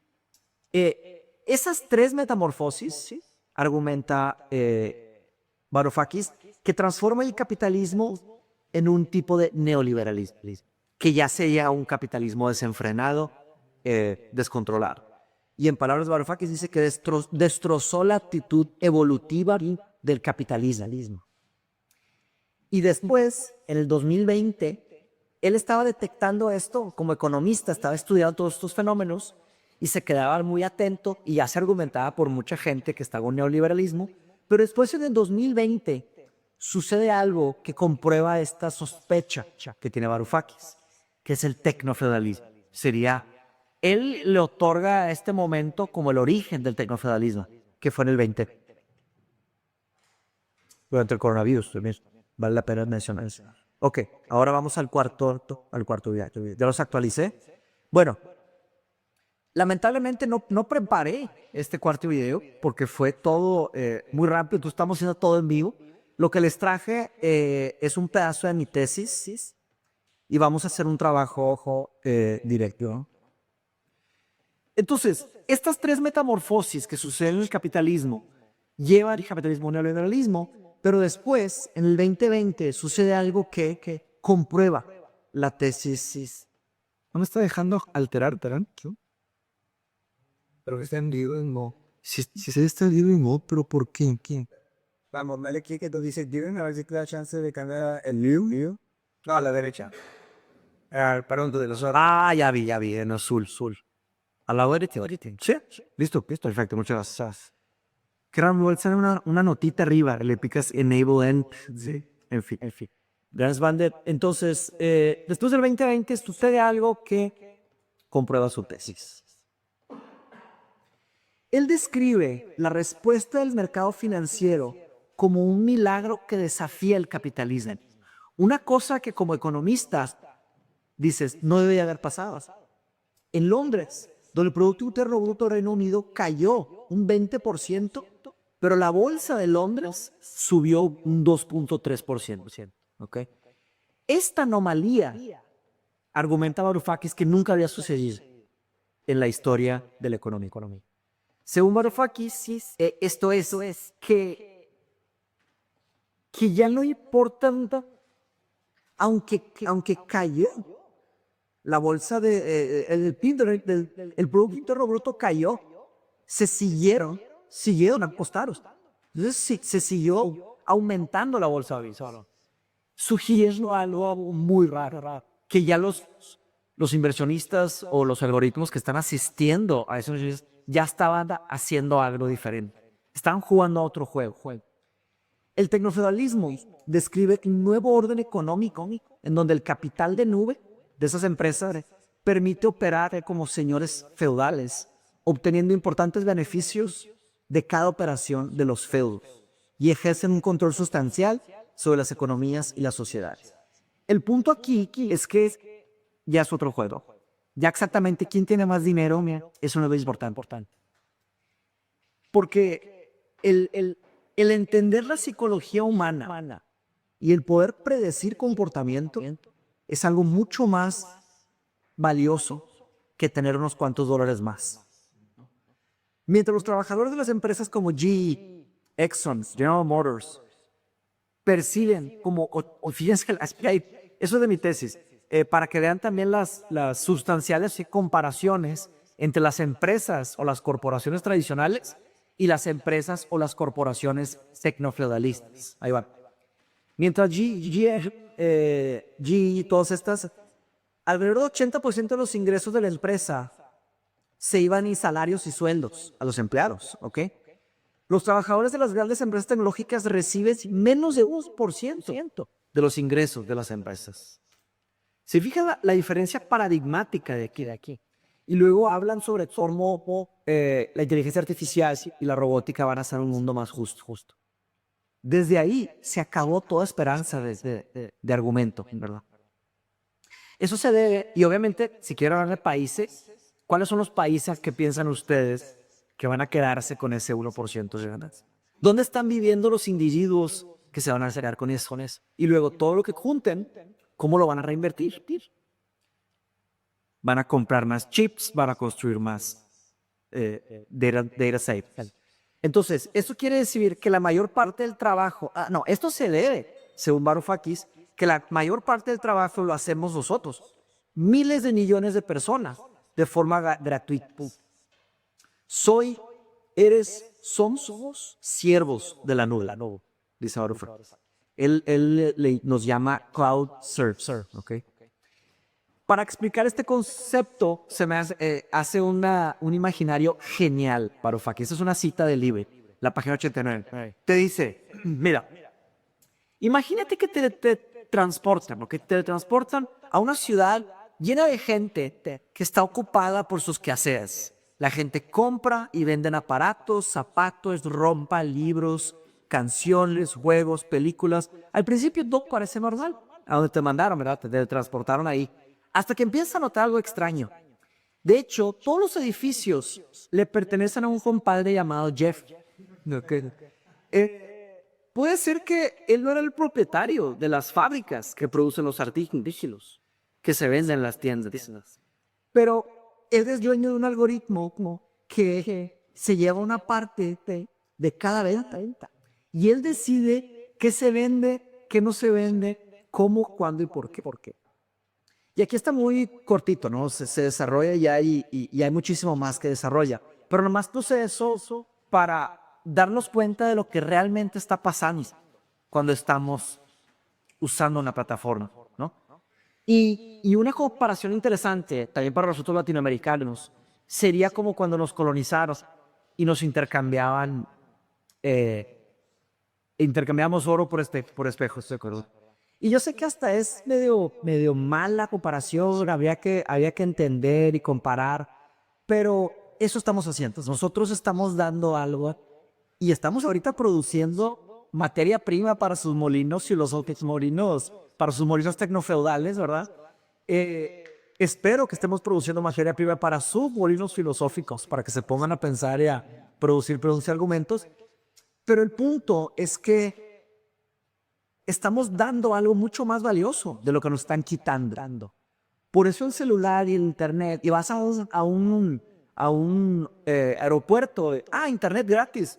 Speaker 2: Esas tres metamorfosis, argumenta Varoufakis, que transforma el capitalismo en un tipo de neoliberalismo, que ya sería un capitalismo desenfrenado, descontrolado. Y en palabras de Varoufakis dice que destrozó la actitud evolutiva del capitalismo. Y después, en el 2020, él estaba detectando esto como economista, estaba estudiando todos estos fenómenos y se quedaba muy atento y ya se argumentaba por mucha gente que estaba en neoliberalismo. Pero después, en el 2020, sucede algo que comprueba esta sospecha que tiene Varoufakis, que es el tecnofeudalismo. Él le otorga a este momento como el origen del tecnofeudalismo, que fue en el 20. Durante el coronavirus también. Vale la pena mencionar eso. Ok, ahora vamos al cuarto video. ¿Ya los actualicé? Bueno, lamentablemente no preparé este cuarto video porque fue todo muy rápido. Entonces estamos haciendo todo en vivo. Lo que les traje es un pedazo de mi tesis y vamos a hacer un trabajo directo. Entonces, estas tres metamorfosis que suceden en el capitalismo llevan al capitalismo neoliberalismo. Pero después, en el 2020, sucede algo que comprueba la tesis.
Speaker 3: ¿No me está dejando alterar, Terán? Pero que está en no. Si se está en no, pero ¿por qué? ¿Quién? Vamos, dale clic que dice Diven, a ver si te da chance de cambiar el new. No, a la derecha. Perdón, de los
Speaker 2: Ya vi, en azul. A la derecha. Sí, listo, perfecto, muchas gracias. Querrán sale una notita arriba, le picas Enable End. Sí. En fin. Gran Bandit. Entonces, después del 2020 sucede algo que comprueba su tesis. Él describe la respuesta del mercado financiero como un milagro que desafía el capitalismo. Una cosa que como economistas dices, no debería haber pasado. En Londres, donde el Producto Interno Bruto del Reino Unido cayó un 20%, pero la bolsa de Londres subió un 2.3%. ¿Okay? Esta anomalía, argumenta Varoufakis, que nunca había sucedido en la historia de la economía. Según Varoufakis, esto es que ya no importa, aunque cayó la bolsa el PIB, el Producto Interno Bruto cayó, siguieron acostados. Entonces se siguió aumentando la bolsa. sugiriendo algo muy raro, que ya los inversionistas o los algoritmos que están asistiendo a esos inversionistas ya estaban haciendo algo diferente. Estaban jugando a otro juego. El tecnofeudalismo describe un nuevo orden económico en donde el capital de nube de esas empresas permite operar como señores feudales, obteniendo importantes beneficios de cada operación de los feudos y ejercen un control sustancial sobre las economías y las sociedades. El punto aquí es que ya es otro juego. Ya exactamente quién tiene más dinero, eso no es importante. Porque el entender la psicología humana y el poder predecir comportamiento es algo mucho más valioso que tener unos cuantos dólares más. Mientras los trabajadores de las empresas como GE, Exxon, General Motors perciben como, o fíjense, eso es de mi tesis, para que vean también las sustanciales comparaciones entre las empresas o las corporaciones tradicionales y las empresas o las corporaciones tecnofeudalistas. Ahí va. Mientras GE y todas estas, alrededor del 80% de los ingresos de la empresa se iban en salarios y sueldos a los empleados, ¿ok? Los trabajadores de las grandes empresas tecnológicas reciben menos de 1% de los ingresos de las empresas. Se fija la diferencia paradigmática de aquí. Y luego hablan sobre cómo la inteligencia artificial y la robótica van a ser un mundo más justo. Desde ahí se acabó toda esperanza de argumento, ¿verdad? Eso se debe, y obviamente, si quiero hablar de países, ¿cuáles son los países que piensan ustedes que van a quedarse con ese 1% de ganancia? ¿Dónde están viviendo los individuos que se van a acercar con eso? Y luego todo lo que junten, ¿cómo lo van a reinvertir? Van a comprar más chips, van a construir más data safe. Entonces, eso quiere decir que la mayor parte del trabajo, esto se debe, según Varoufakis, que la mayor parte del trabajo lo hacemos nosotros, miles de millones de personas, de forma gratuita. Somos siervos de la nube, dice Varoufakis. Él nos llama cloud serve, ¿ok? Para explicar este concepto, se me hace un imaginario genial, Varoufakis. Esta es una cita del libro, la página 89. Te dice, mira, imagínate que te transportan, ¿ok? Te transportan a una ciudad llena de gente que está ocupada por sus quehaceres. La gente compra y venden aparatos, zapatos, ropa, libros, canciones, juegos, películas. Al principio todo parece normal. A donde te mandaron, ¿verdad? Te transportaron ahí. Hasta que empiezas a notar algo extraño. De hecho, todos los edificios le pertenecen a un compadre llamado Jeff. Puede ser que él no era el propietario de las fábricas que producen los artículos que se venden en las tiendas. Pero él es dueño de un algoritmo que se lleva una parte de cada venta. Y él decide qué se vende, qué no se vende, cómo, cuándo y por qué. Y aquí está muy cortito, ¿no? Se desarrolla ya y hay muchísimo más que desarrolla. Pero nomás puse eso para darnos cuenta de lo que realmente está pasando cuando estamos usando una plataforma, ¿no? Y una comparación interesante, también para nosotros latinoamericanos, sería como cuando nos colonizaron y nos intercambiábamos oro por espejos, ¿de acuerdo? Y yo sé que hasta es medio mala comparación, había que entender y comparar, pero eso estamos haciendo. Nosotros estamos dando algo y estamos ahorita produciendo materia prima para sus molinos filosóficos, para sus molinos tecnofeudales, ¿verdad? Espero que estemos produciendo materia prima para sus molinos filosóficos, para que se pongan a pensar y a producir argumentos. Pero el punto es que estamos dando algo mucho más valioso de lo que nos están quitando. Por eso el celular y el internet, y vas a un aeropuerto, internet gratis.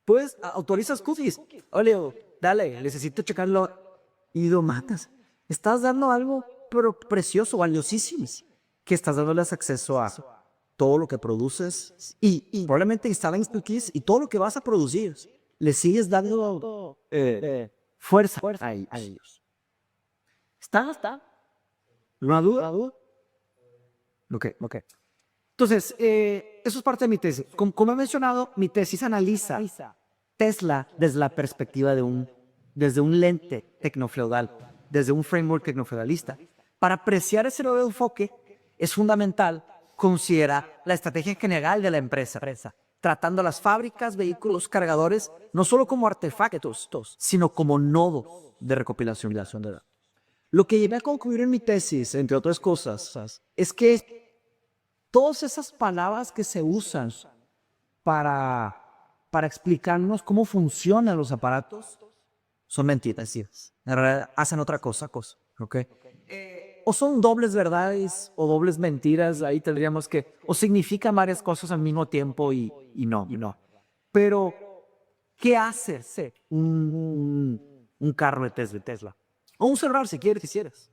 Speaker 2: Pues autorizas cookies. Oye, dale, necesito checarlo. Y lo matas. Estás dando algo pero precioso, valiosísimo, que estás dándoles acceso a todo lo que produces y probablemente instalan cookies y todo lo que vas a producir. Le sigues dando fuerza a ellos. ¿Está? ¿Una duda? Ok. Entonces, eso es parte de mi tesis. Como he mencionado, mi tesis analiza Tesla desde la perspectiva desde un lente tecnofeudal, desde un framework tecnofeudalista. Para apreciar ese nuevo enfoque, es fundamental considerar la estrategia general de la empresa, tratando las fábricas, vehículos, cargadores, no solo como artefactos, sino como nodos de recopilación de datos. Lo que llevé a concluir en mi tesis, entre otras cosas, es que todas esas palabras que se usan para explicarnos cómo funcionan los aparatos son mentiras. En realidad hacen otra cosa. ¿Ok? O son dobles verdades o dobles mentiras, ahí tendríamos que, o significan varias cosas al mismo tiempo y no. Pero, ¿qué hace un carro de Tesla? O un celular, si quieres.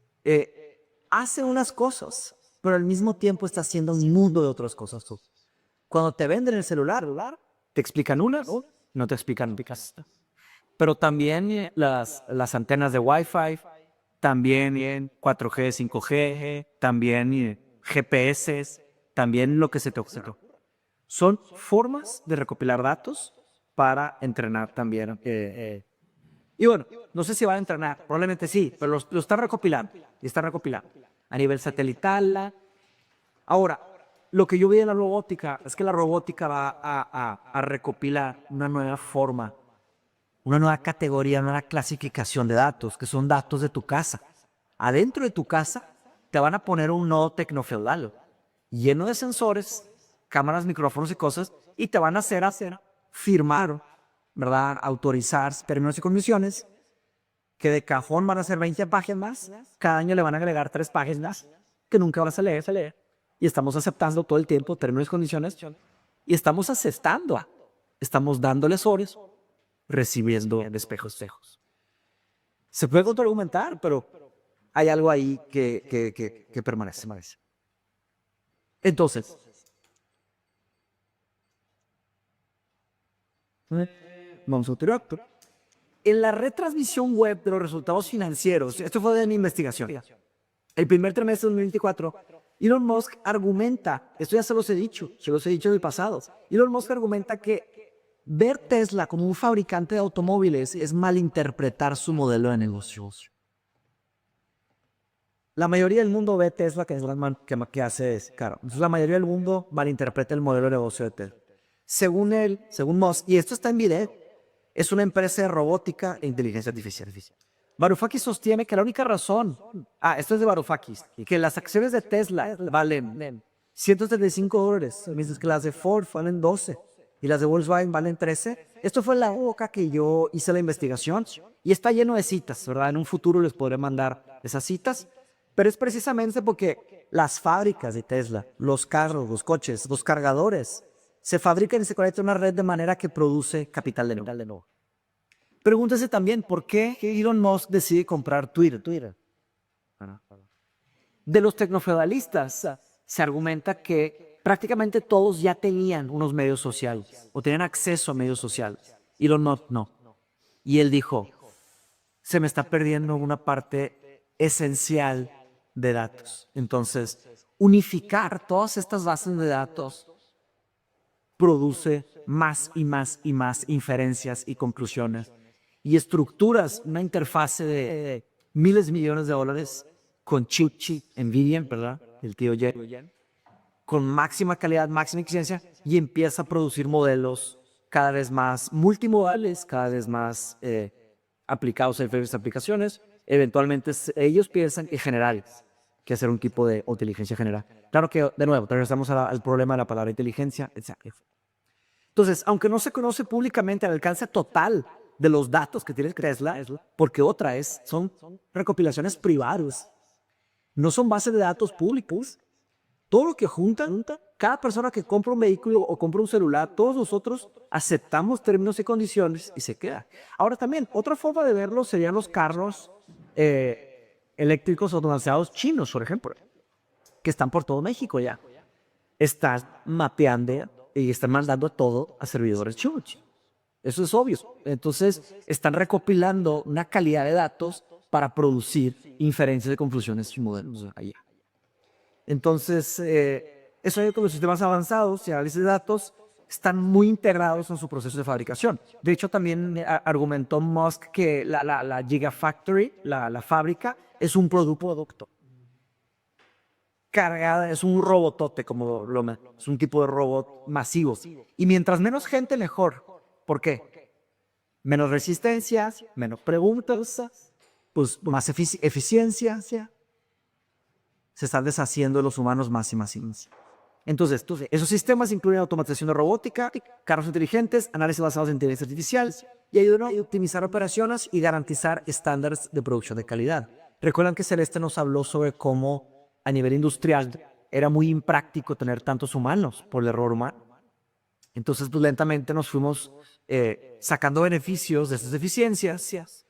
Speaker 2: Hace unas cosas, pero al mismo tiempo está haciendo un mundo de otras cosas. Cuando te venden el celular, te explican unas, no te explican picas. Pero también las antenas de Wi-Fi, también 4G, 5G, también GPS, también lo que se te ocurra. Son formas de recopilar datos para entrenar también. Y bueno, no sé si van a entrenar, probablemente sí, pero lo están recopilando. Y están recopilando a nivel satelital. Ahora, lo que yo vi en la robótica es que la robótica va a recopilar una nueva forma, una nueva categoría, una nueva clasificación de datos, que son datos de tu casa. Adentro de tu casa te van a poner un nodo tecnofeudal lleno de sensores, cámaras, micrófonos y cosas, y te van a hacer firmar, ¿verdad? Autorizar términos y condiciones, que de cajón van a ser 20 páginas más. Cada año le van a agregar 3 páginas que nunca vas a leer. Y estamos aceptando todo el tiempo términos y condiciones. Y estamos aceptando. Estamos dándoles horas, recibiendo espejos. Se puede contraargumentar, pero hay algo ahí que permanece. Entonces, vamos a otro. En la retransmisión web de los resultados financieros, esto fue de mi investigación, el primer trimestre de 2024, Elon Musk argumenta, esto ya se los he dicho en el pasado, Elon Musk argumenta que ver Tesla como un fabricante de automóviles es malinterpretar su modelo de negocios. La mayoría del mundo ve Tesla que hace es caro. Entonces la mayoría del mundo malinterpreta el modelo de negocio de Tesla. Según Musk, y esto está en video, es una empresa de robótica e inteligencia artificial. Varoufakis sostiene que la única razón, esto es de Varoufakis, que las acciones de Tesla valen $135, mientras que las de Ford valen 12 y las de Volkswagen valen 13. Esto fue en la época que yo hice la investigación y está lleno de citas, ¿verdad? En un futuro les podré mandar esas citas, pero es precisamente porque las fábricas de Tesla, los carros, los coches, los cargadores, se fabrican y se conectan a una red de manera que produce capital de nuevo. Pregúntese también por qué Elon Musk decide comprar Twitter. De los tecnofeudalistas se argumenta que prácticamente todos ya tenían unos medios sociales o tenían acceso a medios sociales. Elon Musk no. Y él dijo, se me está perdiendo una parte esencial de datos. Entonces, unificar todas estas bases de datos produce más y más y más inferencias y conclusiones y estructuras una interfase de miles de millones de dólares con chip NVIDIA, ¿verdad? El tío Jen, con máxima calidad, máxima eficiencia y empieza a producir modelos cada vez más multimodales, cada vez más aplicados a diferentes aplicaciones. Eventualmente ellos piensan que generales, que hacer un tipo de inteligencia general. Claro que, de nuevo, regresamos al problema de la palabra inteligencia, etc. Entonces, aunque no se conoce públicamente el alcance total de los datos que tiene Tesla, porque son recopilaciones privadas, no son bases de datos públicos. Todo lo que juntan, cada persona que compra un vehículo o compra un celular, todos nosotros aceptamos términos y condiciones y se queda. Ahora también, otra forma de verlo serían los carros eléctricos automatizados chinos, por ejemplo, que están por todo México ya. Están mapeando y están mandando todo a servidores chinos. Eso es obvio. Entonces, están recopilando una calidad de datos para producir inferencias de conclusiones y modelos allá. Entonces, eso es que los sistemas avanzados y análisis de datos están muy integrados en su proceso de fabricación. De hecho, también argumentó Musk que la Gigafactory, la fábrica, es un producto cargada, es un robotote, es un tipo de robot masivo. Y mientras menos gente, mejor. ¿Por qué? Menos resistencia, menos preguntas, pues más eficiencia. Se están deshaciendo de los humanos más y más y más. Entonces, esos sistemas incluyen automatización de robótica, carros inteligentes, análisis basados en inteligencia artificial y ayudan a optimizar operaciones y garantizar estándares de producción de calidad. Recuerdan que Celeste nos habló sobre cómo a nivel industrial era muy impráctico tener tantos humanos por el error humano. Entonces, pues lentamente nos fuimos sacando beneficios de esas eficiencias,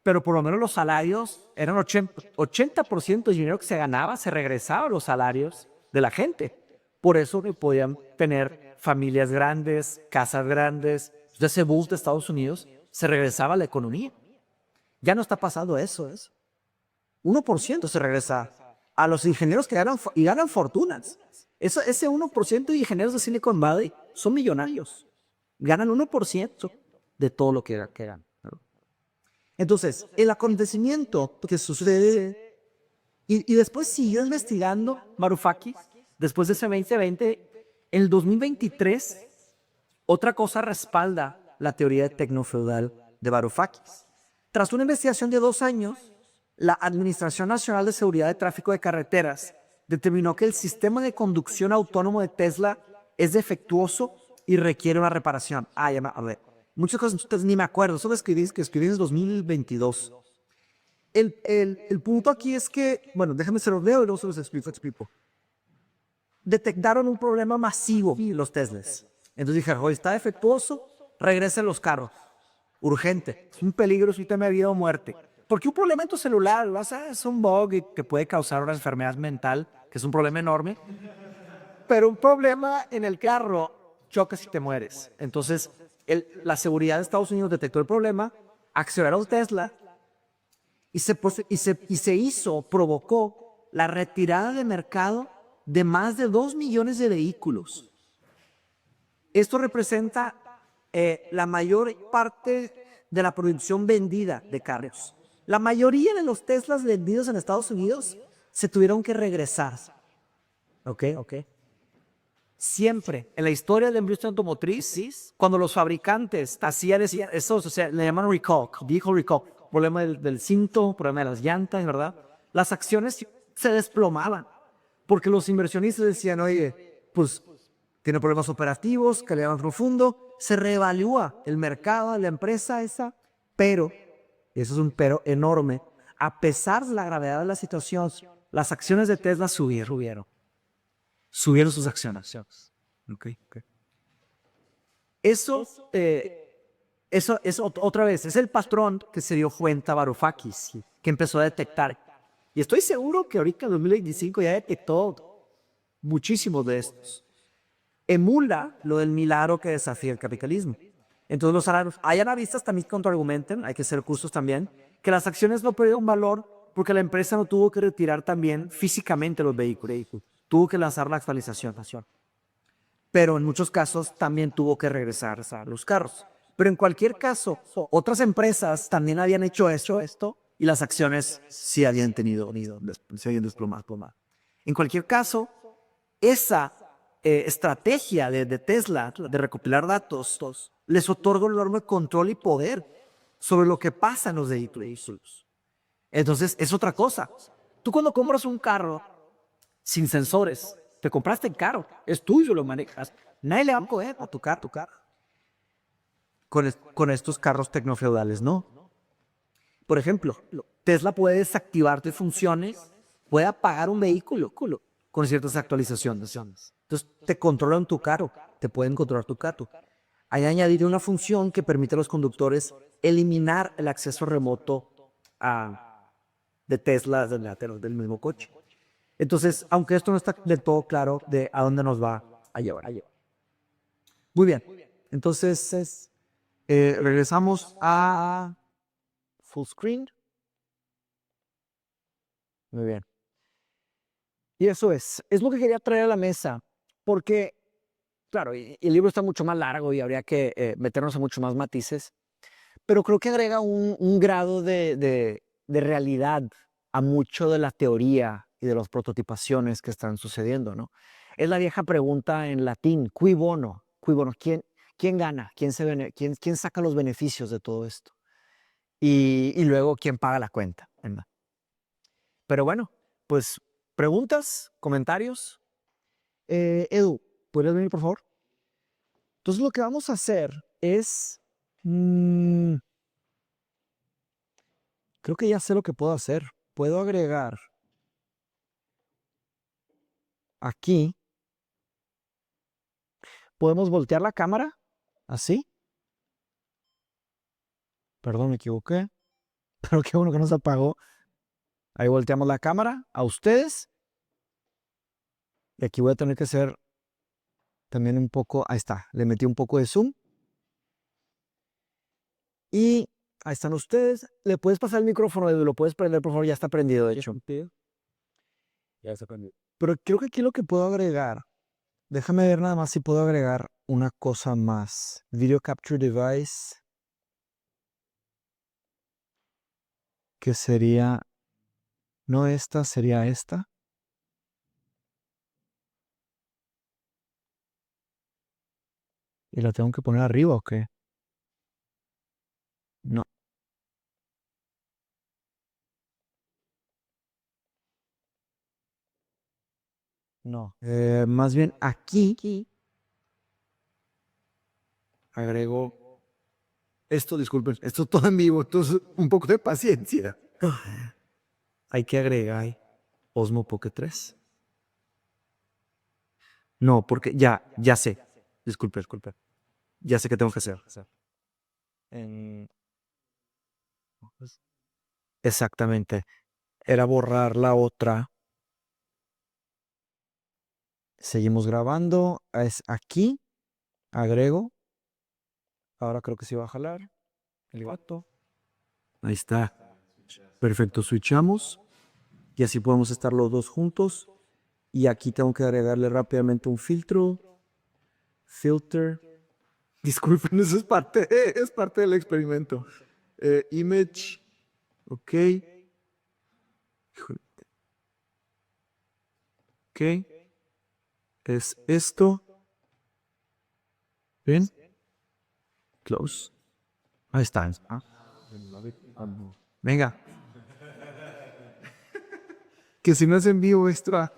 Speaker 2: pero por lo menos los salarios eran 80% del dinero que se ganaba, se regresaba a los salarios de la gente. Por eso podían tener familias grandes, casas grandes. De ese boom de Estados Unidos se regresaba a la economía. Ya no está pasando eso. 1% se regresa a los ingenieros que ganan fortunas. Ese 1% de ingenieros de Silicon Valley son millonarios. Ganan 1% de todo lo que ganan. Entonces, el acontecimiento que sucede, y después siguió investigando Varoufakis, después de ese 2020, en el 2023, otra cosa respalda la teoría tecnofeudal de Varoufakis. Tras una investigación de 2 años, la Administración Nacional de Seguridad de Tráfico de Carreteras determinó que el sistema de conducción autónomo de Tesla es defectuoso y requiere una reparación. A ver, muchas cosas ustedes ni me acuerdo, eso que escribí en el 2022. El punto aquí es que, bueno, déjenme se los leo y luego se los explico. Detectaron un problema masivo los Teslas. Entonces dijeron, oye, está defectuoso, regresen los carros. Urgente. Es un peligro, es un tema de vida o muerte. Porque un problema en tu celular, es un bug que puede causar una enfermedad mental, que es un problema enorme. Pero un problema en el carro, chocas y te mueres. Entonces, la seguridad de Estados Unidos detectó el problema, accionaron Tesla y provocó la retirada de mercado de más de 2 millones de vehículos. Esto representa la mayor parte de la producción vendida de carros. La mayoría de los Teslas vendidos en Estados Unidos se tuvieron que regresar. ¿Ok? Siempre en la historia de la industria automotriz, cuando los fabricantes hacían eso, o sea, le llaman recall, vehicle recall, problema del cinto, problema de las llantas, ¿verdad? Las acciones se desplomaban porque los inversionistas decían, oye, pues tiene problemas operativos, calidad más profundo, se reevalúa el mercado, la empresa esa, pero, y eso es un pero enorme, a pesar de la gravedad de la situación, las acciones de Tesla subieron sus acciones. Okay. Eso otra vez, es el patrón que se dio cuenta Varoufakis, que empezó a detectar. Y estoy seguro que ahorita en 2025 ya detectó muchísimos de estos. Emula lo del milagro que desafía el capitalismo. Entonces hay analistas también que contraargumenten, hay que hacer cursos también, que las acciones no perdieron valor porque la empresa no tuvo que retirar también físicamente los vehículos, tuvo que lanzar la actualización. Pero en muchos casos también tuvo que regresar a los carros. Pero en cualquier caso, otras empresas también habían hecho esto y las acciones sí habían se habían desplomado. En cualquier caso, esa estrategia de Tesla de recopilar datos les otorga un enorme control y poder sobre lo que pasa en los vehículos. Entonces, es otra cosa. Tú cuando compras un carro sin sensores, te compraste el carro, es tuyo, lo manejas. Nadie le va a coger a tu carro. Con estos carros tecnofeudales, ¿no? Por ejemplo, Tesla puede desactivar tus funciones, puede apagar un vehículo con ciertas actualizaciones. Entonces, te controlan tu carro, te pueden controlar tu carro. Hay añadir una función que permite a los conductores eliminar el acceso remoto de Tesla del mismo coche. Entonces, aunque esto no está del todo claro de a dónde nos va a llevar. Muy bien. Entonces, regresamos a full screen.
Speaker 1: Muy bien. Y eso es lo que quería traer a la mesa, porque, claro, y el libro está mucho más largo y habría que meternos a mucho más matices, pero creo que agrega un grado de realidad a mucho de la teoría y de las prototipaciones que están sucediendo, ¿no? Es la vieja pregunta en latín, cui bono, ¿quién gana? ¿Quién saca los beneficios de todo esto? Y luego, ¿quién paga la cuenta? ¿Verdad? Pero bueno, pues preguntas, comentarios. Edu, ¿puedes venir, por favor? Entonces lo que vamos a hacer es... creo que ya sé lo que puedo hacer. Puedo agregar aquí. Podemos voltear la cámara. Así. Perdón, me equivoqué. Pero qué bueno que no se apagó. Ahí volteamos la cámara a ustedes. Y aquí voy a tener que hacer también un poco... Ahí está. Le metí un poco de zoom. Y ahí están ustedes. ¿Le puedes pasar el micrófono, Edu? ¿Lo puedes prender, por favor? Ya está prendido, de hecho.
Speaker 3: Ya está prendido.
Speaker 1: Pero creo que aquí lo que puedo agregar, déjame ver nada más si puedo agregar una cosa más. Video Capture Device, que sería, no esta, sería esta. ¿Y la tengo que poner arriba o qué? No. No. Más bien aquí agrego esto, disculpen, esto es todo en vivo, entonces un poco de paciencia. Hay que agregar Osmo Pocket 3. No, porque ya sé. Disculpe. Ya sé qué tengo que hacer. Exactamente. Era borrar la otra. Seguimos grabando. Es aquí. Agrego. Ahora creo que sí va a jalar. El gato. Ahí está. Perfecto. Switchamos. Y así podemos estar los dos juntos. Y aquí tengo que agregarle rápidamente un filtro. Filter. Disculpen, eso es parte del experimento. Image. Ok. Híjole. Ok. Es esto. ¿Ven? Close. Ahí está. Venga. Que si no es en vivo extra.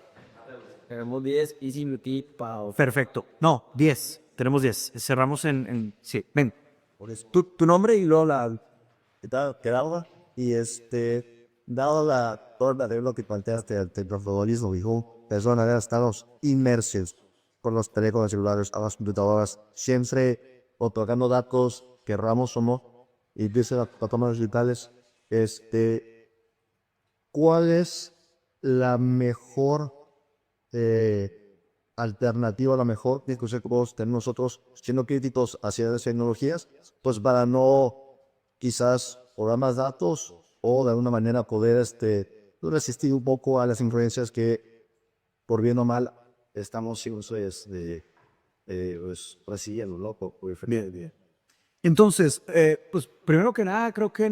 Speaker 2: Tenemos 10 easy beauty para...
Speaker 1: Perfecto. No, 10. Tenemos 10. Cerramos en... Sí, ven.
Speaker 2: Tu nombre y luego la...
Speaker 3: Quedaba y dado la torna de lo que planteaste del profesionalismo, dijo, personas ya estamos inmersos con los teléfonos celulares a las computadoras, siempre otorgando datos, querramos o no, y dice las plataformas digitales, ¿cuál es la mejor alternativa, la mejor discusión que podemos tener nosotros siendo críticos hacia las tecnologías, pues para no quizás cobrar más datos o de alguna manera poder resistir un poco a las influencias que por bien o mal estamos siempre pues persiguiendo, ¿no?
Speaker 1: Bien. Entonces, pues primero que nada, creo que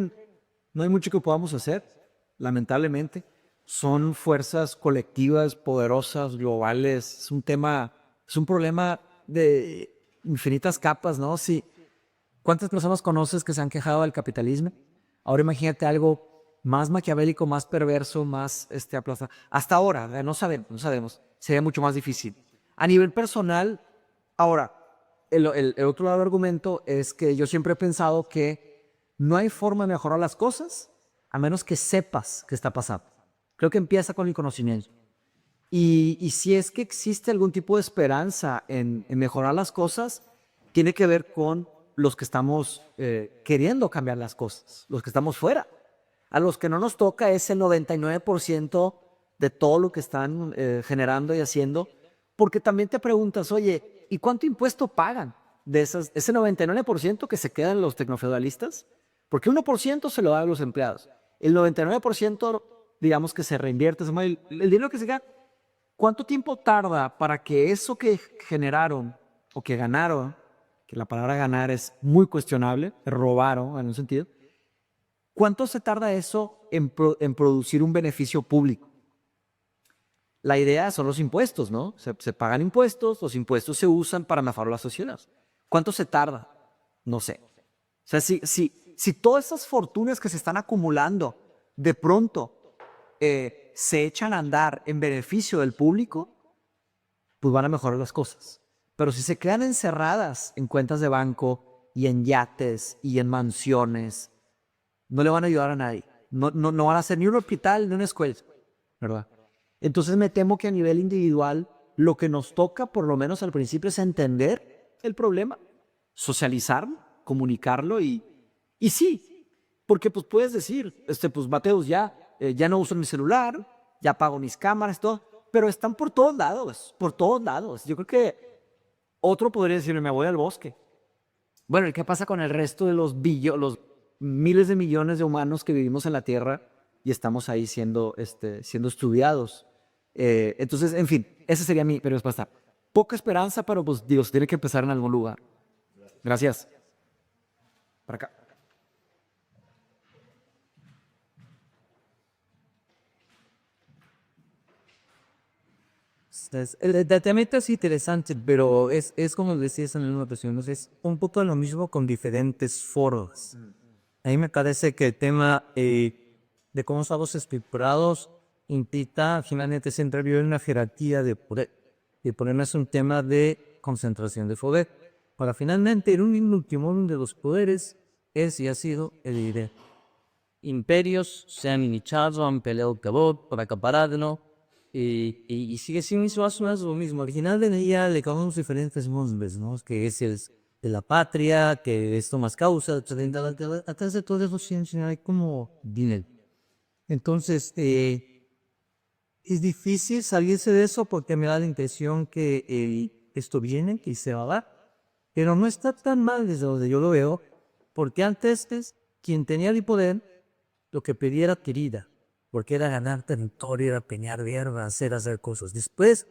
Speaker 1: no hay mucho que podamos hacer, lamentablemente. Son fuerzas colectivas, poderosas, globales. Es un tema, es un problema de infinitas capas, ¿no? Sí. ¿Cuántas personas conoces que se han quejado del capitalismo? Ahora imagínate algo más maquiavélico, más perverso, más aplastado. Hasta ahora, no sabemos. Sería mucho más difícil. A nivel personal, ahora, el otro lado del argumento es que yo siempre he pensado que no hay forma de mejorar las cosas a menos que sepas qué está pasando. Creo que empieza con el conocimiento. Y si es que existe algún tipo de esperanza en mejorar las cosas, tiene que ver con los que estamos queriendo cambiar las cosas, los que estamos fuera. A los que no nos toca es el 99% de todo lo que están generando y haciendo, porque también te preguntas, oye, ¿y cuánto impuesto pagan de ese 99% que se quedan los tecnofeudalistas? Porque el 1% se lo da a los empleados. El 99%
Speaker 2: digamos que se reinvierte, el dinero que se gana, ¿cuánto tiempo tarda para que eso que generaron o que ganaron, que la palabra ganar es muy cuestionable, robaron en un sentido, cuánto se tarda eso en producir un beneficio público? La idea son los impuestos, ¿no? Se pagan impuestos, los impuestos se usan para mejorar la sociedad. ¿Cuánto se tarda? No sé. O sea, si todas esas fortunas que se están acumulando de pronto se echan a andar en beneficio del público, pues van a mejorar las cosas. Pero si se quedan encerradas en cuentas de banco y en yates y en mansiones, no le van a ayudar a nadie. No van a hacer ni un hospital ni una escuela, ¿verdad? Entonces me temo que a nivel individual lo que nos toca, por lo menos al principio, es entender el problema, socializarlo, comunicarlo y sí, porque pues puedes decir, pues Mateus, ya no uso mi celular, ya apago mis cámaras, todo, pero están por todos lados, por todos lados. Yo creo que otro podría decirme, me voy al bosque. Bueno, ¿y qué pasa con el resto de los miles de millones de humanos que vivimos en la Tierra y estamos ahí siendo estudiados? Entonces, en fin, esa sería mi respuesta. Poca esperanza, pero pues Dios tiene que empezar en algún lugar. Gracias. Para acá.
Speaker 3: El tema es interesante, pero es como decías en una ocasión, ¿no? Es un poco lo mismo con diferentes formas. A mí me parece que el tema de cómo estamos estructurados implica finalmente siempre vivir una jerarquía de poder. Y por es un tema de concentración de poder. Para finalmente, en un último de los poderes es y ha sido el dinero. Imperios se han iniciado, han peleado por acapararlo. Y sigue siendo más o menos lo mismo. Al final del día le cambiamos diferentes nombres, ¿no? Que es el de la patria, que esto más causa, atrás de todo eso siempre hay como dinero. Entonces, es difícil salirse de eso porque me da la impresión que esto viene y se va a dar. Pero no está tan mal desde donde yo lo veo, porque antes quien tenía el poder, lo que pedía era querida, porque era ganar territorio, era peñar hierbas, era hacer cosas. Después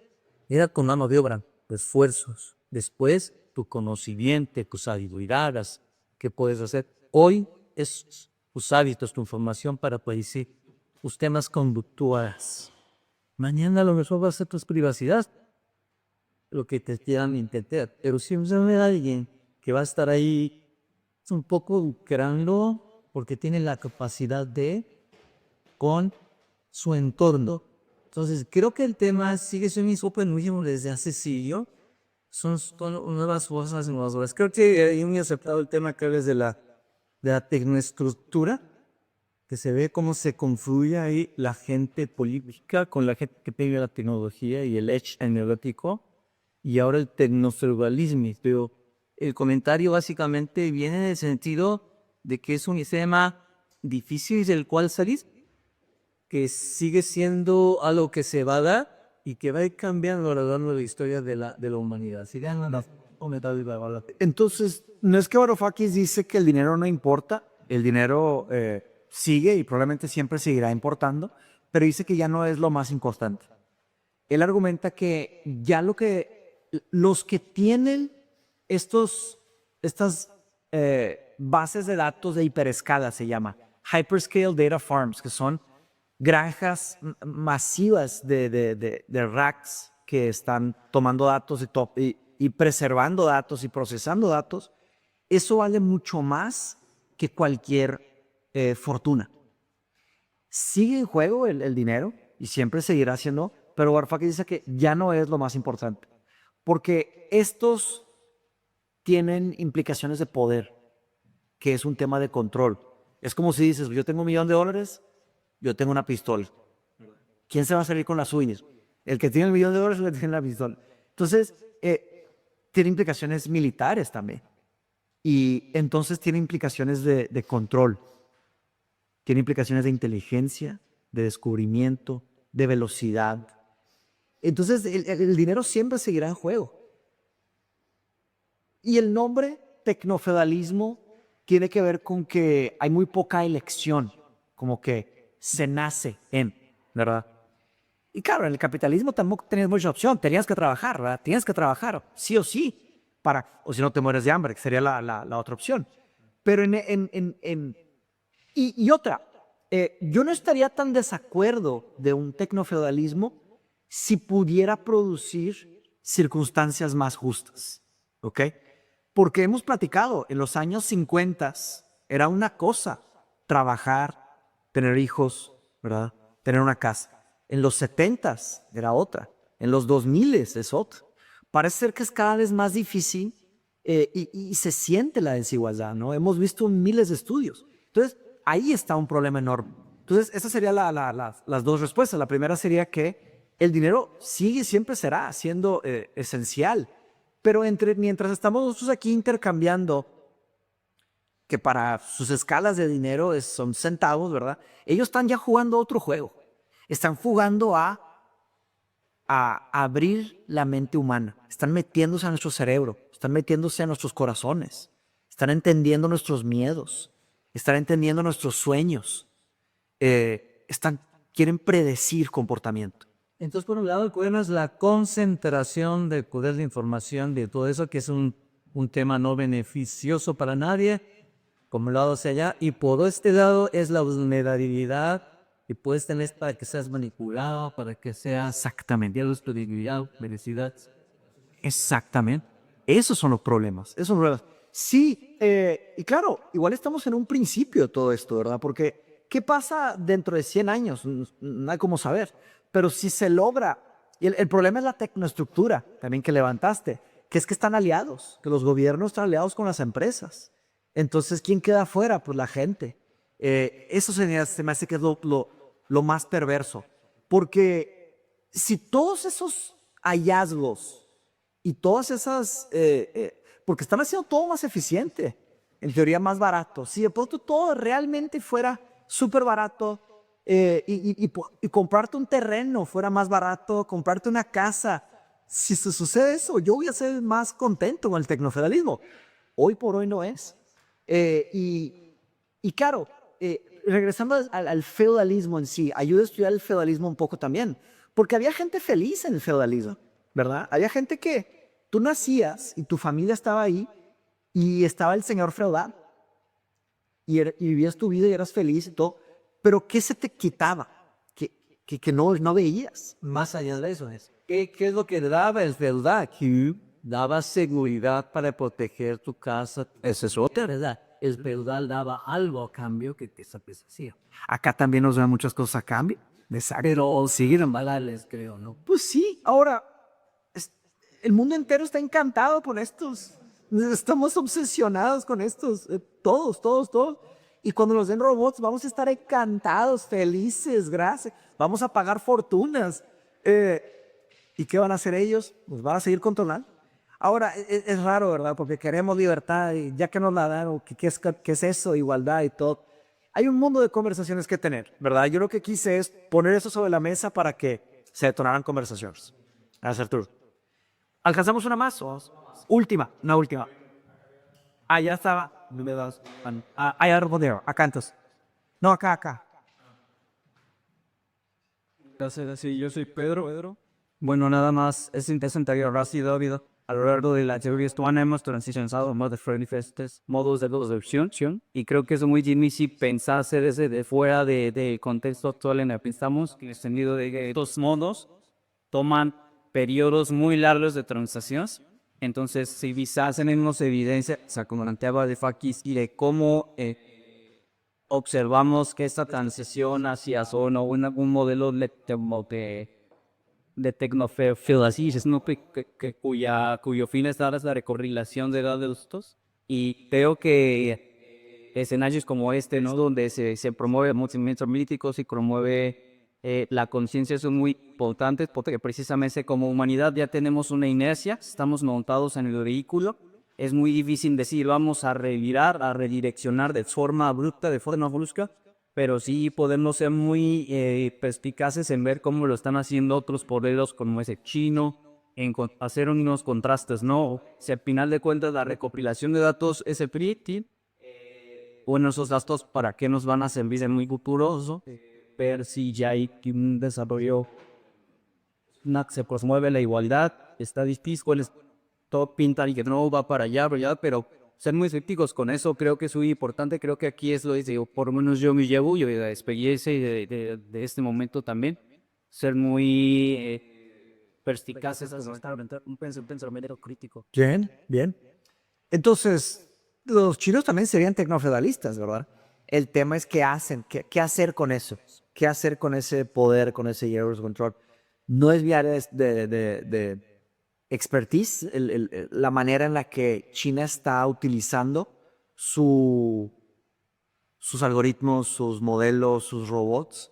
Speaker 3: era con mano de obra, esfuerzos. Después tu conocimiento, tus habilidades, ¿qué puedes hacer? Hoy es tus hábitos, tu información para predecir tus temas conductuales. Mañana lo mejor va a ser tu privacidad, lo que te quieran intentar. Pero siempre hay alguien que va a estar ahí un poco lucrando porque tiene la capacidad de con su entorno. Entonces, creo que el tema sigue siendo open mismo desde hace siglo. Son nuevas cosas innovadoras. Creo que hay muy aceptado el tema que es de la tecnoestructura, que se ve cómo se confluye ahí la gente política con la gente que tiene la tecnología y el edge energético, y ahora el tecnocerebralismo. Pero el comentario básicamente viene en el sentido de que es un sistema difícil del cual salir, que sigue siendo algo que se va a dar y que va a ir cambiando a lo largo de la historia de la humanidad.
Speaker 2: Entonces, no es que Varoufakis dice que el dinero no importa, el dinero sigue y probablemente siempre seguirá importando, pero dice que ya no es lo más importante. Él argumenta que ya los que tienen estas bases de datos de hiperescala, se llama Hyperscale Data Farms, que son granjas masivas de racks que están tomando datos y preservando datos y procesando datos. Eso vale mucho más que cualquier fortuna. Sigue en juego el dinero y siempre seguirá siendo, pero Varoufakis dice que ya no es lo más importante, porque estos tienen implicaciones de poder, que es un tema de control. Es como si dices, yo tengo $1,000,000, yo tengo una pistola. ¿Quién se va a salir con las uñas? ¿El que tiene $1,000,000 o el que tiene la pistola? Entonces, tiene implicaciones militares también. Y entonces tiene implicaciones de control. Tiene implicaciones de inteligencia, de descubrimiento, de velocidad. Entonces, el dinero siempre seguirá en juego. Y el nombre tecnofeudalismo tiene que ver con que hay muy poca elección, como que se nace en, ¿verdad? Y claro, en el capitalismo tampoco tenías mucha opción, tenías que trabajar, ¿verdad? Tienes que trabajar, sí o sí, o si no te mueres de hambre, que sería la otra opción. Pero y otra, yo no estaría tan desacuerdo de un tecnofeudalismo si pudiera producir circunstancias más justas, ¿ok? Porque hemos platicado, en los años 50 era una cosa trabajar, tener hijos, ¿verdad? Tener una casa. En los 70 era otra. En los 2000 es otra. Parece ser que es cada vez más difícil y se siente la desigualdad, ¿no? Hemos visto miles de estudios. Entonces, ahí está un problema enorme. Entonces, esas serían las dos respuestas. La primera sería que el dinero siempre será siendo esencial, pero mientras estamos nosotros aquí intercambiando, que para sus escalas de dinero son centavos, ¿verdad? Ellos están ya jugando otro juego. Están jugando a abrir la mente humana. Están metiéndose a nuestro cerebro, están metiéndose a nuestros corazones, están entendiendo nuestros miedos, están entendiendo nuestros sueños, quieren predecir comportamiento.
Speaker 4: Entonces, por un lado, el problema es la concentración del poder de información, de todo eso, que es un tema no beneficioso para nadie, como el lado hacia allá. Y por este lado es la vulnerabilidad que puedes tener para que seas manipulado, para que seas
Speaker 2: Exactamente.
Speaker 4: felicidad.
Speaker 2: Exactamente. Esos son los problemas. Esos son los problemas. Sí, y claro, igual estamos en un principio de todo esto, ¿verdad? Porque, ¿qué pasa dentro de 100 años? No hay cómo saber. Pero si se logra, y el problema es la tecnoestructura también que levantaste, que es que están aliados, que los gobiernos están aliados con las empresas. Entonces, ¿quién queda afuera? Pues la gente. Eso se me hace que es lo más perverso. Porque si todos esos hallazgos y todas esas... porque están haciendo todo más eficiente, en teoría más barato. Si de pronto todo realmente fuera súper barato y comprarte un terreno fuera más barato, comprarte una casa, si se sucede eso, yo voy a ser más contento con el tecnofederalismo. Hoy por hoy no es. Y claro, regresando al feudalismo en sí, ayuda a estudiar el feudalismo un poco también, porque había gente feliz en el feudalismo, ¿verdad? Había gente que tú nacías y tu familia estaba ahí y estaba el señor feudal y vivías tu vida y eras feliz y todo, pero ¿qué se te quitaba? Que no veías.
Speaker 4: Más allá de eso es, ¿qué es lo que daba el feudal? Que daba seguridad para proteger tu casa. Esa es otra verdad. El feudal daba algo a cambio que te satisfacía.
Speaker 2: Acá también nos dan muchas cosas a cambio. Exacto.
Speaker 4: Pero siguen valales, creo, ¿no?
Speaker 2: Pues sí, ahora el mundo entero está encantado con estos. Estamos obsesionados con estos. Todos. Y cuando nos den robots vamos a estar encantados, felices, gracias. Vamos a pagar fortunas. ¿Y qué van a hacer ellos? Nos van a seguir controlando. Ahora, es raro, ¿verdad? Porque queremos libertad y ya que nos la dan, ¿qué es eso? Igualdad y todo. Hay un mundo de conversaciones que tener, ¿verdad? Yo lo que quise es poner eso sobre la mesa para que se detonaran conversaciones. Gracias, Arturo. ¿Alcanzamos una más? Una última. Ah, ya estaba. Hay algo de acá entonces. No, acá.
Speaker 4: Gracias, sí, yo soy Pedro. Bueno, nada más es interesante que habrá sido habido a lo largo de la teoría estudiana hemos transicionado más de diferentes modos de adopción y creo que es muy difícil pensarse desde fuera del contexto actual en el que estamos, en el sentido de que estos modos toman periodos muy largos de transición. Entonces, si quizás tenemos evidencia, o sea, como planteaba de Fakis, y de cómo observamos que esta transición hacia zona o un modelo de tecnofeudalismo cuyo fin es dar la recorrelación de edad de adultos. Y creo que escenarios como este, ¿no? Donde se promueve movimientos políticos y promueve la conciencia son muy importantes porque precisamente como humanidad ya tenemos una inercia, estamos montados en el vehículo. Es muy difícil decir vamos a revirar, a redireccionar de forma abrupta, de forma brusca, pero sí podemos ser muy perspicaces en ver cómo lo están haciendo otros poderes como ese chino, en hacer unos contrastes, ¿no? Si al final de cuentas la recopilación de datos es pretty, bueno, esos datos para qué nos van a servir en muy futuro, ver si ya hay un desarrollo, se promueve la igualdad, está difícil, todo pinta y que no va para allá, ¿verdad? Pero ser muy escépticos con eso creo que es muy importante. Creo que aquí es lo que digo, por lo menos yo me llevo y de la experiencia y de este momento también, ser muy perspicaces, un pensamiento crítico.
Speaker 2: Bien, bien. Entonces, los chinos también serían tecnofeudalistas, ¿verdad? El tema es qué hacen, qué hacer con eso, qué hacer con ese poder, con ese hierro de control. No es mi área de expertise, la manera en la que China está utilizando sus algoritmos, sus modelos, sus robots.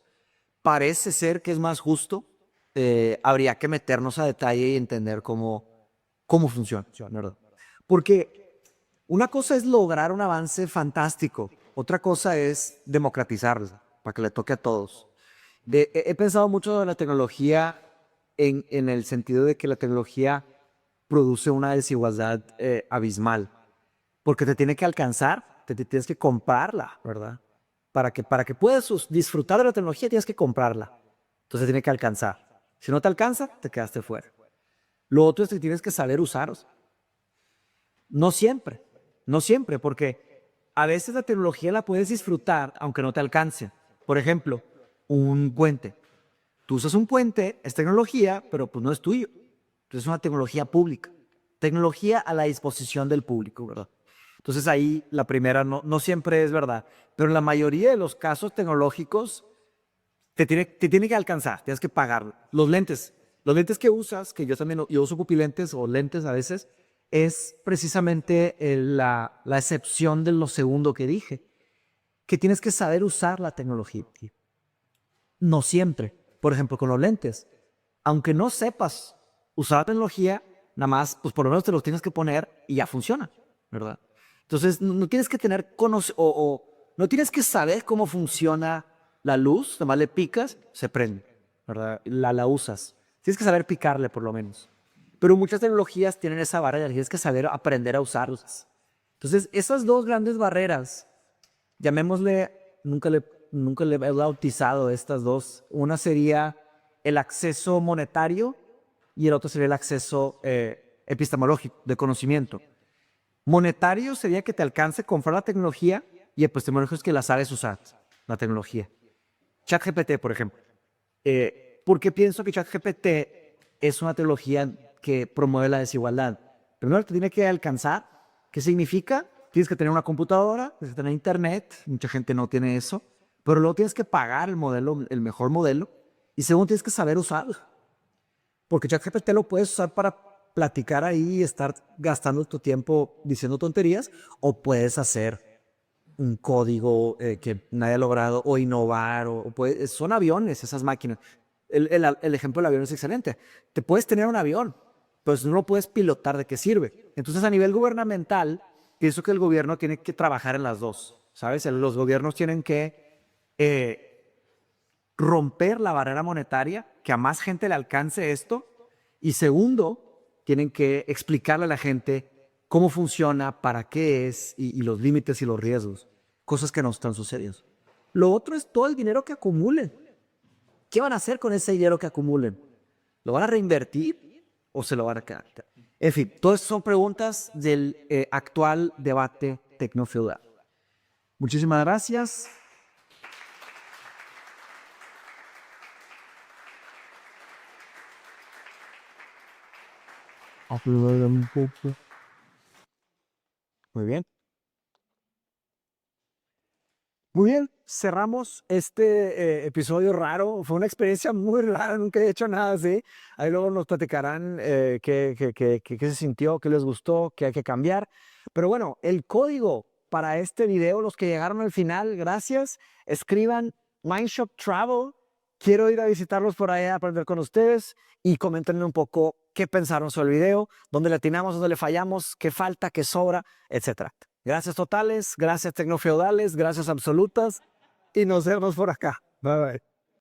Speaker 2: Parece ser que es más justo. Habría que meternos a detalle y entender cómo funciona, ¿verdad? Porque una cosa es lograr un avance fantástico, otra cosa es democratizarla para que le toque a todos. He pensado mucho en la tecnología en el sentido de que la tecnología produce una desigualdad abismal, porque te tiene que alcanzar, te tienes que comprarla, ¿verdad? Para que puedas disfrutar de la tecnología tienes que comprarla, entonces tiene que alcanzar. Si no te alcanza, te quedaste fuera. Lo otro es que tienes que saber usarlos. No siempre, no siempre, porque a veces la tecnología la puedes disfrutar aunque no te alcance. Por ejemplo, un puente. Tú usas un puente, es tecnología, pero pues no es tuyo. Entonces es una tecnología pública. Tecnología a la disposición del público, ¿verdad? Entonces ahí la primera no siempre es verdad. Pero en la mayoría de los casos tecnológicos te tiene que alcanzar, tienes que pagarlo. Los lentes que usas, que yo uso pupilentes o lentes a veces, es precisamente la excepción de lo segundo que dije, que tienes que saber usar la tecnología. No siempre. Por ejemplo, con los lentes. Aunque no sepas usar la tecnología, nada más, pues por lo menos te los tienes que poner y ya funciona, ¿verdad? Entonces, no tienes que tener no tienes que saber cómo funciona la luz, nada más le picas, se prende, ¿verdad? La usas. Tienes que saber picarle por lo menos. Pero muchas tecnologías tienen esa barrera, tienes que saber aprender a usarlas. Entonces, esas dos grandes barreras, llamémosle, nunca le he bautizado estas dos. Una sería el acceso monetario y el otro sería el acceso epistemológico, de conocimiento. Monetario sería que te alcance comprar la tecnología y epistemológico es que la sabes usar, la tecnología. ChatGPT, por ejemplo. ¿Por qué pienso que ChatGPT es una tecnología que promueve la desigualdad? Primero te tiene que alcanzar. ¿Qué significa? Tienes que tener una computadora, tienes que tener internet. Mucha gente no tiene eso. Pero luego tienes que pagar el mejor modelo. Y segundo, tienes que saber usarlo. Porque ChatGPT lo puedes usar para platicar ahí y estar gastando tu tiempo diciendo tonterías, o puedes hacer un código que nadie ha logrado, o innovar, son aviones esas máquinas. El ejemplo del avión es excelente. Te puedes tener un avión, pero si no lo puedes pilotar, ¿de qué sirve? Entonces, a nivel gubernamental, pienso que el gobierno tiene que trabajar en las dos, ¿sabes? Los gobiernos tienen que romper la barrera monetaria, que a más gente le alcance esto, y segundo, tienen que explicarle a la gente cómo funciona, para qué es y los límites y los riesgos, cosas que no están sucediendo. Lo otro es todo el dinero que acumulen. ¿Qué van a hacer con ese dinero que acumulen? ¿Lo van a reinvertir o se lo van a quedar? En fin, todas son preguntas del actual debate tecnofeudal. Muchísimas gracias. Muy bien. Muy bien, cerramos este episodio raro. Fue una experiencia muy rara, nunca he hecho nada así. Ahí luego nos platicarán qué se sintió, qué les gustó, qué hay que cambiar. Pero bueno, el código para este video, los que llegaron al final, gracias. Escriban Mindshop Travel. Quiero ir a visitarlos por allá, aprender con ustedes y comentenme un poco qué pensaron sobre el video, dónde le atinamos, dónde le fallamos, qué falta, qué sobra, etc. Gracias totales, gracias tecnofeudales, gracias absolutas y nos vemos por acá. Bye bye.